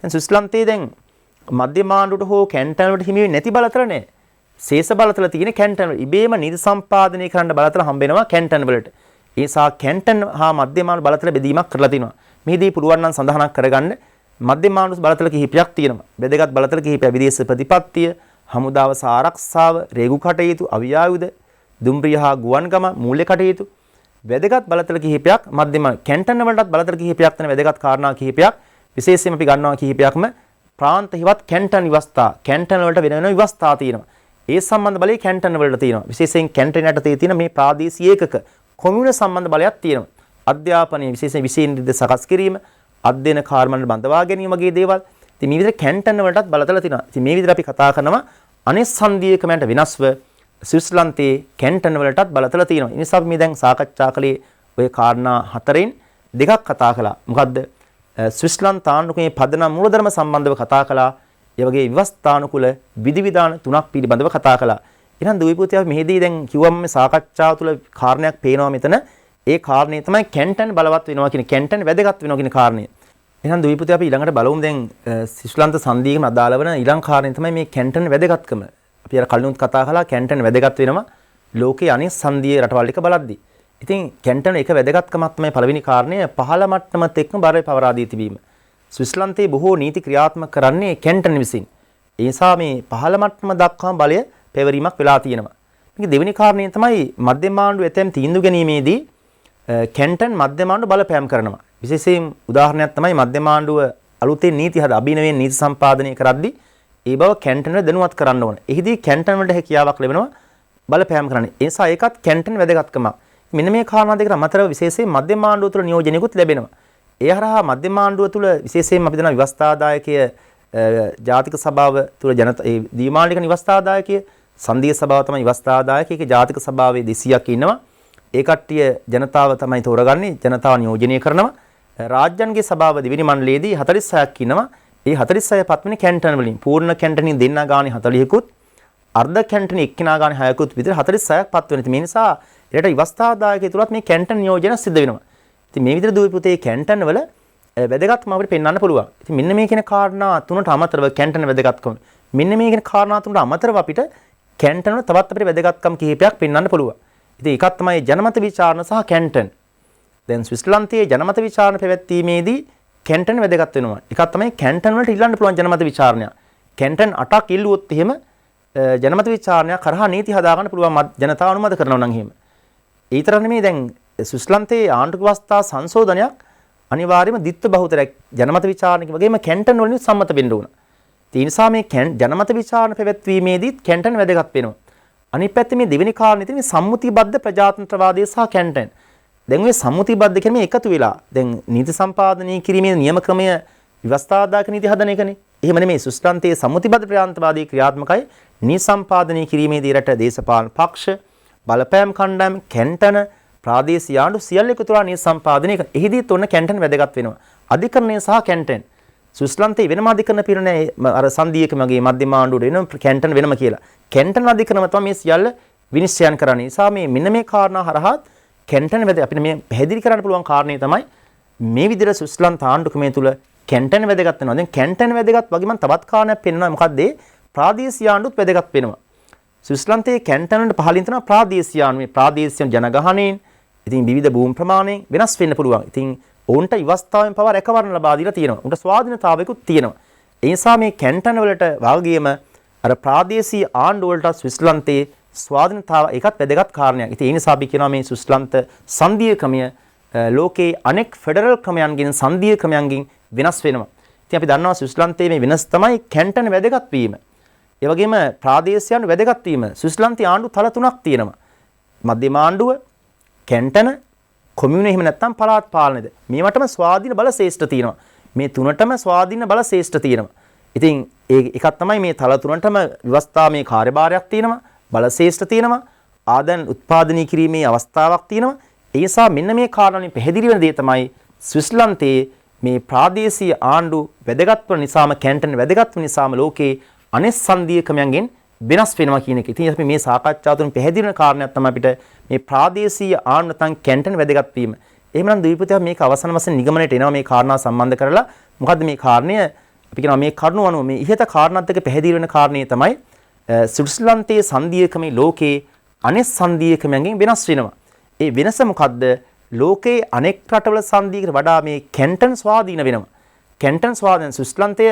දැන් ස්විට්සර්ලන්තයේ දැන් මධ්‍යම ආණ්ඩුවට හෝ කැන්ටන් වලට හිමි වෙන්නේ නැති බලතල නෑ. ශේෂ බලතල තියෙන කැන්ටන් වල ඉබේම නීති සම්පාදනය කරන්න බලතල හම්බ වෙනවා කැන්ටන් වලට. ඒ නිසා කැන්ටන් හා මධ්‍යම ආණ්ඩු බලතල බෙදීමක් කරලා තිනවා. මෙහිදී පුළුවන් නම් සඳහනක් කරගන්න මධ්‍යම ආණ්ඩු බලතල කිහිපයක් තියෙනවා. වැදගත් බලතල කිහිපයක් විදේශ ප්‍රතිපත්තිය, හමුදාව සහ ආරක්ෂාව, රේගු කටයුතු, අවියායුධ, දුම්රිය හා ගුවන්ගම මූල්‍ය කටයුතු. වැදගත් බලතල කිහිපයක් මධ්‍යම කැන්ටන් වලටත් බලතල කිහිපයක් තියෙන වැදගත් කාරණා කිහිපයක් විශේෂයෙන්ම අපි ගන්නවා කිහිපයක්ම ප්‍රාන්ත හිවත් කැන්ටන් විවස්ථා. කැන්ටන් වලට වෙන වෙන විවස්ථා තියෙනවා. ඒ සම්බන්ධ බලය කැන්ටන් වලට තියෙනවා. විශේෂයෙන් කැන්ටන් යටතේ තියෙන මේ ප්‍රාදේශීය ඒකක කොමියුන සම්බන්ධ බලයක් තියෙනවා. අධ්‍යාපනයේ විශේෂයෙන් විෂය නිර්දේශ සකස් කිරීම, අධ්‍යයන කාර්යමණ්ඩල බඳවා ගැනීම වගේ දේවල්. ඉතින් මේ විදිහට කැන්ටන් වලටත් බලතල තියෙනවා. ඉතින් මේ විදිහට අපි කතා කරනවා අනෙක් සංධීයකමන්ට වෙනස්ව ස්විට්සර්ලන්තයේ කැන්ටන් වලටත් බලතල තියෙනවා. ඒ නිසා අපි මේ දැන් සාකච්ඡා කළේ ওই කාරණා හතරෙන් දෙකක් කතා කළා. මොකද්ද? ස්විට්සර්ලන්ත ආණ්ඩුවේ පදනම් මූලධර්ම සම්බන්ධව කතා කළා. ඒ වගේ ව්‍යවස්ථානුකූල විධිවිධාන තුනක් පිළිබඳව කතා කළා. එහෙනම් දුවේ පුතේ අපි මෙහිදී දැන් කිව්වම මේ සාකච්ඡාව තුළ කාරණයක් පේනවා මෙතන. ඒ කාරණේ තමයි කැන්ටන් බලවත් වෙනවා කියන කැන්ටන් වැදගත් වෙනවා කියන කාරණේ. එහෙනම් දුවේ පුතේ අපි ඊළඟට බලමු දැන් ස්විට්සර්ලන්ත සංධීයකම අදාළ වෙන ඊළඟ කාරණේ තමයි මේ කැන්ටන් වැදගත්කම. අපි අර කලිනුත් කතා කළා කැන්ටන් වැදගත් වෙනවා ලෝකයේ අනෙක් සංධීය රටවල් එක බලද්දී. ඉතින් කැන්ටන් එක වැදගත්කමක් තමයි පළවෙනි කාරණය පහළ මට්ටමත් එක්කම බරය පවරා දී තිබීම. ස්විට්සර්ලන්තයේ බොහෝ නීති ක්‍රියාත්මක කරන්නේ කැන්ටන් විසින්. ඒ නිසා මේ පහළ මට්ටම දක්වාම බලය පැවරීමක් වෙලා තියෙනවා. මේක දෙවෙනි කාරණය තමයි මධ්‍යම ආණ්ඩුව ඇතැම් තීන්දුව ගැනීමේදී කැන්ටන් මධ්‍යම ආණ්ඩුව බලපෑම් කරනවා. විශේෂයෙන් උදාහරණයක් තමයි මධ්‍යම ආණ්ඩුව අලුතෙන් නීති අභිනවයෙන් නීති සම්පාදනය කරද්දී ඒ බව කැන්ටන් වල දැනුවත් කරන්න ඕන. එහිදී කැන්ටන් වලට හැකියාවක් ලැබෙනවා බලපෑම් කරන්න. ඒ නිසා ඒකත් කැන්ටන් වැදගත්කමක්. මෙන්න මේ කාරණා දෙකට අමතරව විශේෂයෙන් මධ්‍යම ආණ්ඩුව තුළ නියෝජනයකුත් ලැබෙනවා. ඒ හරහා මධ්‍යම ආණ්ඩුව තුළ විශේෂයෙන්ම අපි දන්නා ව්‍යවස්ථාදායකය ජාතික සභාව තුළ දීමාලික ව්‍යවස්ථාදායකය සංදීය සභාව තමයි ව්‍යවස්ථාදායකය. ඒකේ ජාතික සභාවේ 200ක් ඉන්නවා. ඒ කට්ටිය ජනතාව තමයි තෝරගන්නේ. ජනතාව නියෝජනය කරනවා. රාජ්‍යන්ගේ සභාව දෙවෙනි මණ්ඩලයේදී 46ක් ඉන්නවා. ඒ 46 පත්වෙනි කැන්ටන් වලින් පූර්ණ කැන්ටනින් දෙන්නා ගානේ 40කුත් අර්ධ කැන්ටන් එක්කිනා ගානේ 6කුත් විතර 46ක් පත් වෙන. මේ නිසා ඒකට විවස්ථාදායකය තුලත් මේ කැන්ටන් නියෝජන සිද්ධ වෙනවා. ඉතින් මේ විදිහට දුවේ පුතේ කැන්ටන් වල වැදගත්කම අපිට පෙන්වන්න පුළුවන්. ඉතින් මෙන්න මේ කියන කාරණා තුනට අමතරව කැන්ටන් වැදගත්කම. මෙන්න මේ කියන කාරණා තුනට අමතරව අපිට කැන්ටන් වල තවත් අපිට වැදගත්කම් කිහිපයක් පෙන්වන්න පුළුවන්. ඉතින් එකක් තමයි ජනමත විචාරණ සහ කැන්ටන්. දැන් ස්විට්සර්ලන්තයේ ජනමත විචාරණ පැවැත්වීමේදී කැන්ටන් වැදගත් වෙනවා. එකක් තමයි කැන්ටන් වලට ඉල්ලන්න පුළුවන් ජනමත විචාරණය. කැන්ටන් 8ක් ඉල්ලුවොත් එහෙම ජනමත විචාරණයක් කරහා නීති හදාගන්න පුළුවන් ජනතාව අනුමත කරනවා නම් එහෙම. ඒ විතර නෙමෙයි දැන් ස්විට්සර්ලන්තයේ ආණ්ඩුක ව්‍යවස්ථා සංශෝධනයක් අනිවාර්යයෙන්ම ditth බහුතරයක් ජනමත විචාරණයක වගේම කැන්ටන් වලින් සම්මත වෙන්න ඕන. ඒ නිසා මේ ජනමත විචාරණ පැවැත්වීමේදී කැන්ටන් වැදගත් වෙනවා. අනිත් පැත්තේ මේ දෙවෙනි කාරණේ තියෙන්නේ සම්මුතිබද්ධ ප්‍රජාතන්ත්‍රවාදය සහ කැන්ටන්. දැන් ඔය සම්මුතිබද්ධ කියන්නේ එකතු වෙලා දැන් නීති සම්පාදනය කිරීමේ නියම ක්‍රමය ව්‍යවස්ථාදායක නීති හදන එකනේ. එහෙම නෙමෙයි ස්විට්සර්ලන්තයේ සම්මුතිබද්ධ ප්‍රජාතන්ත්‍රවාදී ක්‍රියාත්මකයි නීති සම්පාදනය කිරීමේදී රට දේශපාලන පක්ෂ බලපෑම් කණ්ඩායම් කැන්ටන ප්‍රාදේශීය ආණ්ඩු සියල්ල එකතු වෙලා නීති සම්පාදනය කරන. එහිදීත් ඔන්න කැන්ටන් වැදගත් වෙනවා. අධිකරණය සහ කැන්ටන්. ස්විට්සර්ලන්තයේ වෙනම අධිකරණ පිරිනේ අර සංධීයක මගේ මධ්‍යම ආණ්ඩුවට වෙනම කැන්ටන් වෙනම කියලා. කැන්ටන් අධිකරණ තමයි මේ සියල්ල විනිශ්චයන් කරන්නේ. නිසා මෙන්න මේ කාරණා හරහා කැන්ටන් වැද අපිට මේ පැහැදිලි කරන්න පුළුවන් කාරණේ තමයි මේ විදිහට ස්විට්සර්ලන්ත ආණ්ඩුක්‍රමය තුල කැන්ටන් වැදගත් වෙනවා. දැන් කැන්ටන් වැදගත් වගේම තවත් කාරණයක් පෙන්වනවා. මොකද්ද? ප්‍රාදේශීය ආණ්ඩුත් වැදගත් වෙනවා. ස්විට්සර්ලන්තයේ කැන්ටන් වලට පහලින් තියෙනවා ප්‍රාදේශීය ආණ්ඩු. මේ ප්‍රාදේශීය ජනගහනයෙන් ඉතින් විවිධ භූමි ප්‍රමාණයෙන් වෙනස් වෙන්න පුළුවන්. ඉතින් ඔවුන්ට ඉවස්ථාවෙන් පවා රැකවරණ ලබා දීලා තියෙනවා. උන්ට ස්වාධීනතාවයකුත් තියෙනවා. ඒ නිසා මේ කැන්ටන් වලට වාගේම අර ප්‍රාදේශීය ආණ්ඩු වලට ස්විට්සර්ලන්තයේ ස්වාධීනතාව ඒකත් වැදගත් කාරණයක්. ඉතින් ඒ නිසා අපි කියනවා මේ ස්විට්සර්ලන්ත සංධීය ක්‍රමය ලෝකයේ අනෙක් ෆෙඩරල් ක්‍රමයන්ගෙන් සංධීය ක්‍රමයන්ගෙන් වෙනස් වෙනවා. ඉතින් අපි දන්නවා ස්විට්සර්ලන්තයේ මේ වෙනස් තමයි කැන්ටන් වැදගත් වීම. ඒ වගේම ප්‍රාදේශීය ආණ්ඩු වැදගත් වීම. ස්විට්සර්ලන්තයේ ආණ්ඩු තල තුනක් තියෙනවා. මධ්‍යම ආණ්ඩුව, කැන්ටන, කොමියුන එහෙම නැත්නම් පළාත් පාලනයද. මේවටම ස්වාධීන බල ශ්‍රේෂ්ඨ තියෙනවා. මේ තුනටම ස්වාධීන බල ශ්‍රේෂ්ඨ තියෙනවා. ඉතින් ඒ එකක් තමයි මේ තල තුනටම ව්‍යවස්ථාමය කාර්යභාරයක් තියෙනවා. බල ශ්‍රේෂ්ඨ තියෙනවා. ආදායම් උත්පාදනය කිරීමේ අවස්ථාවක් තියෙනවා. ඒ නිසා මෙන්න මේ කාරණාවෙන් පැහැදිලි වෙන දේ තමයි ස්විට්සර්ලන්තයේ මේ ප්‍රාදේශීය ආණ්ඩු වැදගත් වන නිසාම කැන්ටන් වැදගත් වන නිසාම ලෝකේ අනෙක් සංධීය ක්‍රමයන්ගෙන් වෙනස් වෙනවා කියන එක. ඉතින් අපි මේ සාකච්ඡාව තුළින් පැහැදිලි වෙන කාරණයක් තමයි අපිට මේ ප්‍රාදේශීය ආණ්ඩු නැත්නම් කැන්ටන් වැදගත් වීම. එහෙමනම් දීපිතය මේක අවසන් වශයෙන් නිගමනයට එනවා මේ කාරණා සම්බන්ධ කරලා. මොකද්ද මේ කාරණය? අපි කියනවා මේ කරුණු අනුව මේ ඉහත කාරණාත් එක්ක පැහැදිලි වෙන කාරණේ තමයි ස්විට්සර්ලන්තයේ සංධීය ක්‍රමයේ ලෝකේ අනෙක් සංධීය ක්‍රමයන්ගෙන් වෙනස් වෙනවා. ඒ වෙනස මොකද්ද? ලෝකේ අනෙක් රටවල සංධීයකට වඩා මේ කැන්ටන් ස්වාධීන වෙනවා. කැන්ටන් ස්වාධීන ස්විට්සර්ලන්තය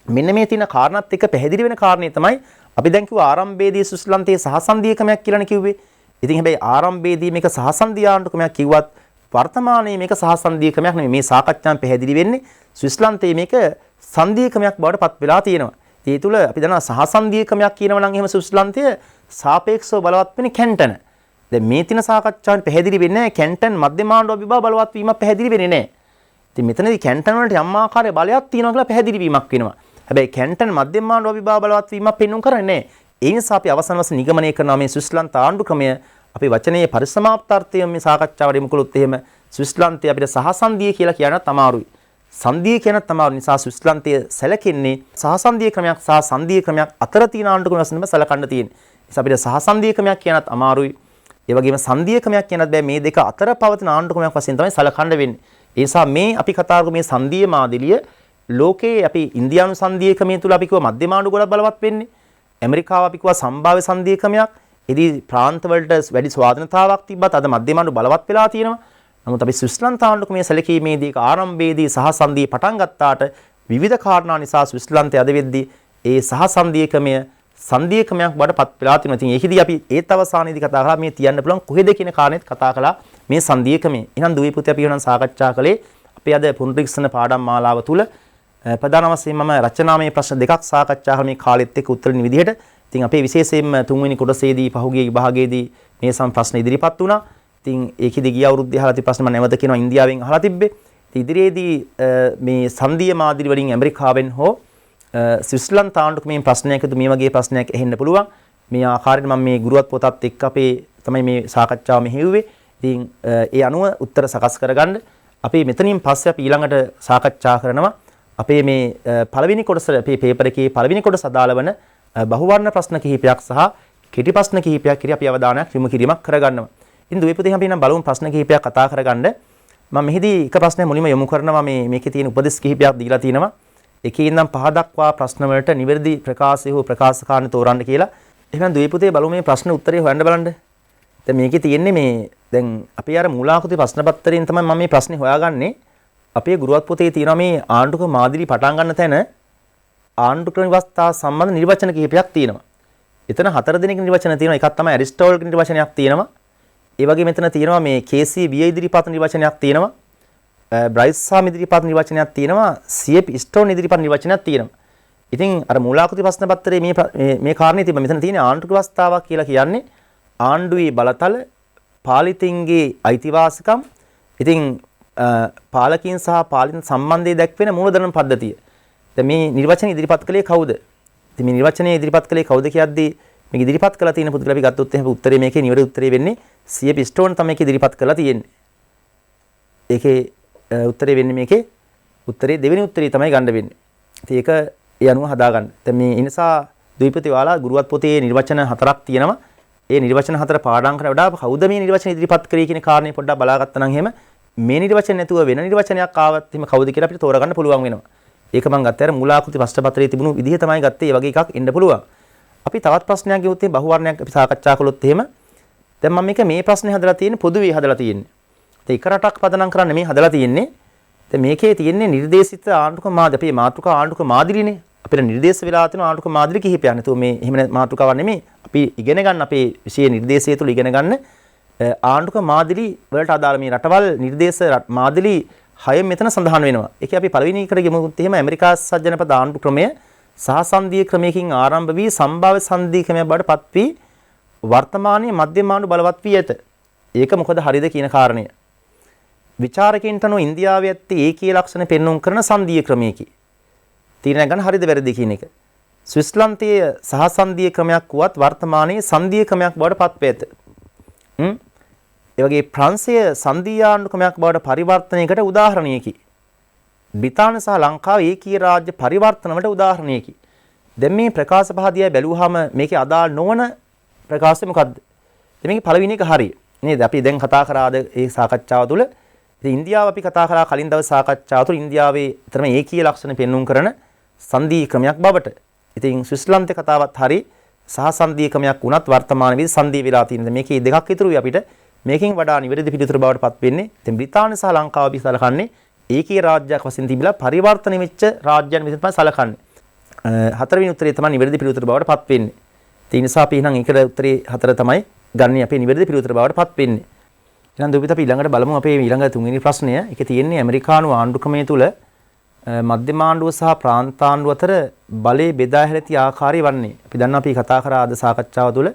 මෙන්න මේ තියෙන කාරණාත් එක්ක පැහැදිලි වෙන කාරණේ තමයි අපි දැන් කිව්ව ආරම්භයේදී ස්විට්සර්ලන්තයේ සහසන්ධීය ක්‍රමයක් කියලානේ කිව්වේ. ඉතින් හැබැයි ආරම්භයේදී මේක සහසන්ධීය ආණ්ඩු ක්‍රමයක් කිව්වත් වර්තමානයේ මේක සහසන්ධීය ක්‍රමයක් නෙමෙයි. මේ සාකච්ඡාවෙන් පැහැදිලි වෙන්නේ ස්විට්සර්ලන්තයේ මේක සංධීය ක්‍රමයක් බවට පත් වෙලා තියෙනවා. ඒ තුල අපි දන්නවා සහසන්ධීය ක්‍රමයක් කියනවා නම් එහෙම ස්විට්සර්ලන්තය සාපේක්ෂව බලවත් වෙන්නේ කැන්ටන. දැන් මේ තින සාකච්ඡාවෙන් පැහැදිලි වෙන්නේ කැන්ටන් මධ්‍යම ආණ්ඩුව විභාග බලවත් වීමක් පැහැදිලි වෙන්නේ නැහැ. ඉතින් මෙතනදී කැන්ටන් වලට යම් ආකාරයේ බලයක් තියෙනවා කියලා පැහැදිලි වීමක් වෙනවා. හැබැයි කැන්ටන් මධ්‍යම ආණ්ඩුව විභාග බලවත් වීමක් පෙන්වන්න කරන්නේ නැහැ. ඒ නිසා අපි අවසන් වශයෙන් නිගමනය කරනවා මේ ස්විට්සර්ලන්ත ආණ්ඩු ක්‍රමය අපි වචනයේ පරිසමාප්තාර්ථයෙන් මේ සාකච්ඡාවට යමු කළොත් එහෙම ස්විට්සර්ලන්තය අපිට සහසන්ධීය කියලා කියනත් අමාරුයි. සංධීය කියනත් අමාරු නිසා ස්විට්සර්ලන්තය සැලකෙන්නේ සහසන්ධීය ක්‍රමයක් සහ සංධීය ක්‍රමයක් අතර තියෙන ආණ්ඩු ක්‍රම වශයෙන්ම සැලකන්න තියෙන්නේ. ඒ නිසා අපිට සහසන්ධීය ක්‍රමයක් කියනත් අමාරුයි. ඒ වගේම සංධීය ක්‍රමයක් කියනත් බෑ. මේ දෙක අතර පවතින ආණ්ඩු ක්‍රමයක් වශයෙන් තමයි සැලකන්න වෙන්නේ. ඒ නිසා මේ අපි කතා කරමු මේ සංධීය මාදිලිය ලෝකේ අපි ඉන්දියානු සංධීය ක්‍රමය තුල අපි කිව්ව මධ්‍යම ආණ්ඩු ගොඩක් බලවත් වෙන්නේ. ඇමරිකාව අපි කිව්වා සම්භාව්‍ය සංධීය ක්‍රමයක්. ඉතින් ප්‍රාන්ත වලට වැඩි ස්වාධීනතාවක් තිබ්බත් අද මධ්‍යම ආණ්ඩු බලවත් වෙලා තියෙනවා. නමුත් අපි ස්විට්සර්ලන්ත ආණ්ඩු ක්‍රමයේ සැලකීමේදී ආරම්භයේදී සහසන්ධිය පටන් ගත්තාට විවිධ කාරණා නිසා ස්විට්සර්ලන්තය අද වෙද්දී ඒ සහසන්ධිය ක්‍රමය සංධීය ක්‍රමයක් බවට පත් වෙලා තියෙනවා. ඉතින් ඒකෙදී අපි ඒත් අවසානයේදී කතා කරලා මේ තියන්න පුළුවන් කොහෙද කියන කාරණේත් කතා කළා මේ සංධීය ක්‍රමය. එහෙනම් දුවේ පුතේ අපි වෙනන් සාකච්ඡා කළේ අපි අද පුනරීක්ෂණ පාඩම් මාලාව තුල ප්‍රධාන වශයෙන් මම රචනාමය ප්‍රශ්න දෙකක් සාකච්ඡා කරන මේ කාලෙත් එක්ක උත්තර දෙන විදිහට. ඉතින් අපේ විශේෂයෙන්ම තුන්වෙනි කොටසේදී පහුගිය විභාගයේදී මේ සම් ප්‍රශ්න ඉදිරිපත් වුණා. ඉතින් ඒකෙදි ගිය අවුරුද්දේ අහලා තිබ්බ ප්‍රශ්න මම නැවත කියනවා ඉන්දියාවෙන් අහලා තිබ්බේ. ඉතින් ඉදිරියේදී මේ සංධීය මාදිරි වලින් ඇමරිකාවෙන් හෝ ස්විස්ලන්ත ආණ්ඩුක්‍රමයෙන් ප්‍රශ්නයකද මේ වගේ ප්‍රශ්නයක් එහෙන්න පුළුවන්. මේ ආකාරයෙන් මම මේ ගුරුවත් පොතත් එක්ක අපේ තමයි මේ සාකච්ඡාව මෙහෙව්වේ. ඉතින් ඒ අනුව උත්තර සකස් කරගන්න අපි මෙතනින් පස්සේ අපි ඊළඟට සාකච්ඡා කරනවා අපේ මේ පළවෙනි කොටස අපේ පේපර් එකේ පළවෙනි කොටස අදාළ වන බහුවර්ණ ප්‍රශ්න කිහිපයක් සහ කෙටි ප්‍රශ්න කිහිපයක් ඉරි අපි අවධානයක් යොමු කිරීමක් කරගන්නවා. ඉතින් දුවේ පුතේ අපි නම් බලමු ප්‍රශ්න කිහිපයක් කතා කරගන්න. මම මෙහිදී එක ප්‍රශ්නයක් මුලින්ම යොමු කරනවා මේකේ තියෙන උපදෙස් කිහිපයක් දීලා තිනවා. එකේ ඉඳන් පහ දක්වා ප්‍රශ්න වලට නිවැරදි ප්‍රකාශය හෝ ප්‍රකාශකාරණ තෝරන්න කියලා. එහෙනම් දුවේ පුතේ බලමු මේ ප්‍රශ්න උත්තරේ හොයන්න බලන්න. දැන් මේකේ තියෙන්නේ මේ දැන් අපේ අර මූලාකෘති ප්‍රශ්න පත්‍රයෙන් තමයි මම මේ ප්‍රශ්නේ හොයාගන්නේ. අපේ ගුරුවත් පොතේ තියෙනවා මේ ආණ්ඩුක මාදිරි පටන් ගන්න තැන ආණ්ඩුක්‍රම ව්‍යවස්ථා සම්බන්ධ නිර්වචන කිහිපයක් තියෙනවා. එතන 4 දෙනෙක් නිර්වචන තියෙනවා. එකක් තමයි ඇරිස්ටෝටල්ගේ නිර්වචනයක් තියෙනවා. ඒ වගේ මෙතන තියෙනවා මේ කේසී බිය ඉදිරිපත් නිර්වචනයක් තියෙනවා. බ්‍රයිස් සාම ඉදිරිපත් නිර්වචනයක් තියෙනවා. සීඑප් ස්ටෝන් ඉදිරිපත් නිර්වචනයක් තියෙනවා. ඉතින් අර මූලාකෘති ප්‍රශ්න පත්‍රයේ මේ කාරණේ තිබ්බ මෙතන තියෙන ආණ්ඩුක ව්‍යවස්ථාවක් කියලා කියන්නේ ආණ්ඩුවේ බලතල පාලිතින්ගේ අයිතිවාසිකම් ඉතින් පාලකීන් සහ පාලිත සම්බන්ධය දැක්වෙන මූලධර්ම පද්ධතිය. දැන් මේ නිර්වචන ඉදිරිපත් කළේ කවුද? ඉතින් මේ නිර්වචනය ඉදිරිපත් කළේ කවුද කියද්දී මේක ඉදිරිපත් කළා තියෙන පුදුලා අපි ගත්තොත් එහෙනම් උත්තරේ මේකේ නිවැරදි උත්තරේ වෙන්නේ සීඑප් ස්ටෝන් තමයි මේක ඉදිරිපත් කළා තියෙන්නේ. ඒකේ උත්තරේ වෙන්නේ මේකේ උත්තරේ දෙවෙනි උත්තරේ තමයි ගන්න වෙන්නේ. ඉතින් ඒක ඒ අනුව හදාගන්න. දැන් මේ නිසා ද්විපති වාලා ගුරුවත් පොතේ නිර්වචන 4ක් තියෙනවා. ඒ නිර්වචන 4 පාඩම් කරන වඩා කවුද මේ නිර්වචන ඉදිරිපත් කරේ කියන කාරණේ පොඩ්ඩක් බලාගත්තා නම් එහෙම මේ නිර්වචන නැතුව වෙන නිර්වචනයක් ආවත් එහෙම කවුද කියලා අපිට තෝරගන්න පුළුවන් වෙනවා. ඒක මම ගත්තේ අර මූලාකෘති ප්‍රශ්න පත්‍රයේ තිබුණු විදිහ තමයි ගත්තේ. ඒ වගේ එකක් එන්න පුළුවන්. අපි තවත් ප්‍රශ්නයක් ගෙවුවොත් එහෙනම් බහුවර්ණයක් අපි සාකච්ඡා කළොත් එහෙම දැන් මම මේ ප්‍රශ්නේ හදලා තියෙන්නේ පොදුවේ හදලා තියෙන්නේ. ඒ එක රටක් පදනම් කරන්නේ මේ හදලා තියෙන්නේ. දැන් මේකේ තියෙන්නේ නිර්දේශිත ආණ්ඩුක මාධ්‍ය අපේ මාතෘකා ආණ්ඩුක මාදිරිනේ. අපිට නිර්දේශ වෙලා තියෙන ආණ්ඩුක මාදිරි කිහිපයක්. නේද? මේ එහෙම මාතෘකාවක් නෙමෙයි. අපි ඉගෙන ගන්න අපේ විෂය නිර්දේශය තුළ ඉගෙන ගන්න ආණ්ඩුක මාදිරි වලට අදාළ මේ රටවල් නිර්දේශ මාදිරි 6 මෙතන සඳහන් වෙනවා. ඒකේ අපි පළවෙනි එකට ගෙමුවොත් එහෙම ඇමරිකා සජ්ජනපද ආණ්ඩු ක්‍රමය සහසන්ධීය ක්‍රමයකින් ආරම්භ වී සම්භාව්‍ය සංධීය ක්‍රමයක් බවට පත් වී වර්තමානයේ මධ්‍යම ආණ්ඩු බලවත් වී ඇත. ඒක මොකද හරිද කියන කාරණය. විචාරකයන්ට අනුව ඉන්දියාවේ ඇත්තේ ඒකීය ලක්ෂණ පෙන්වුම් කරන සංධීය ක්‍රමයකි. තීරණය ගන්න හරිද වැරදිද කියන එක. ස්විස්ලන්තයේ සහසන්ධීය ක්‍රමයක් වුවත් වර්තමානයේ සංධීය ක්‍රමයක් බවට පත් වේ ඇත. ඒ වගේ ප්‍රංශය සංධීය ආණ්ඩු ක්‍රමයක් බවට පරිවර්තනයකට උදාහරණයකි. බ්‍රිතාන්‍ය සහ ලංකාව ඒකීය රාජ්‍ය පරිවර්තනවලට උදාහරණයකි. දැන් මේ ප්‍රකාශ පහ දිහා බැලුවාම මේකේ අදාළ නොවන ප්‍රකාශය මොකද්ද? දැන් මේකේ පළවෙනි එක හරිය. නේද? අපි දැන් කතා කරාද ඒ සාකච්ඡාව තුළ ඉතින් ඉන්දියාව අපි කතා කරා කලින් දවස් සාකච්ඡාව තුළ ඉන්දියාවේ තරම ඒකීය ලක්ෂණ පෙන්වුම් කරන සංධීය ක්‍රමයක් බවට. ඉතින් ස්විස්ලන්තේ කතාවත් හරි සහ සංධීය ක්‍රමයක් වුණත් වර්තමානයේදී සංධීය වෙලා තියෙනවා. මේකේ දෙකක් ඉතුරුයි අපිට. මේකෙන් වඩා නිවැරදි පිළිතුර බවට පත් වෙන්නේ. ඉතින් බ්‍රිතාන්‍ය සහ ලංකාව අපි සලකන්නේ ඒකීය රාජ්‍යයක් වශයෙන් තිබිලා පරිවර්තන වෙච්ච රාජ්‍යයන් විසින් තමයි සලකන්නේ. හතරවෙනි උත්තරේ තමයි නිවැරදි පිළිතුර බවට පත් වෙන්නේ. ඒ නිසා අපි එහෙනම් ඒකට උත්තරේ 4 තමයි ගන්න අපේ නිවැරදි පිළිතුර බවට පත් වෙන්නේ. එහෙනම් දුවිත අපි ඊළඟට බලමු අපේ ඊළඟ තුන්වෙනි ප්‍රශ්නය. ඒකේ තියෙන්නේ ඇමරිකානු ආණ්ඩුක්‍රමය තුල මධ්‍යම ආණ්ඩුව සහ ප්‍රාන්ත ආණ්ඩුව අතර බලය බෙදා හැරති ආකාරය වන්නේ. අපි දන්නවා අපි කතා කරා අද සාකච්ඡාව තුළ.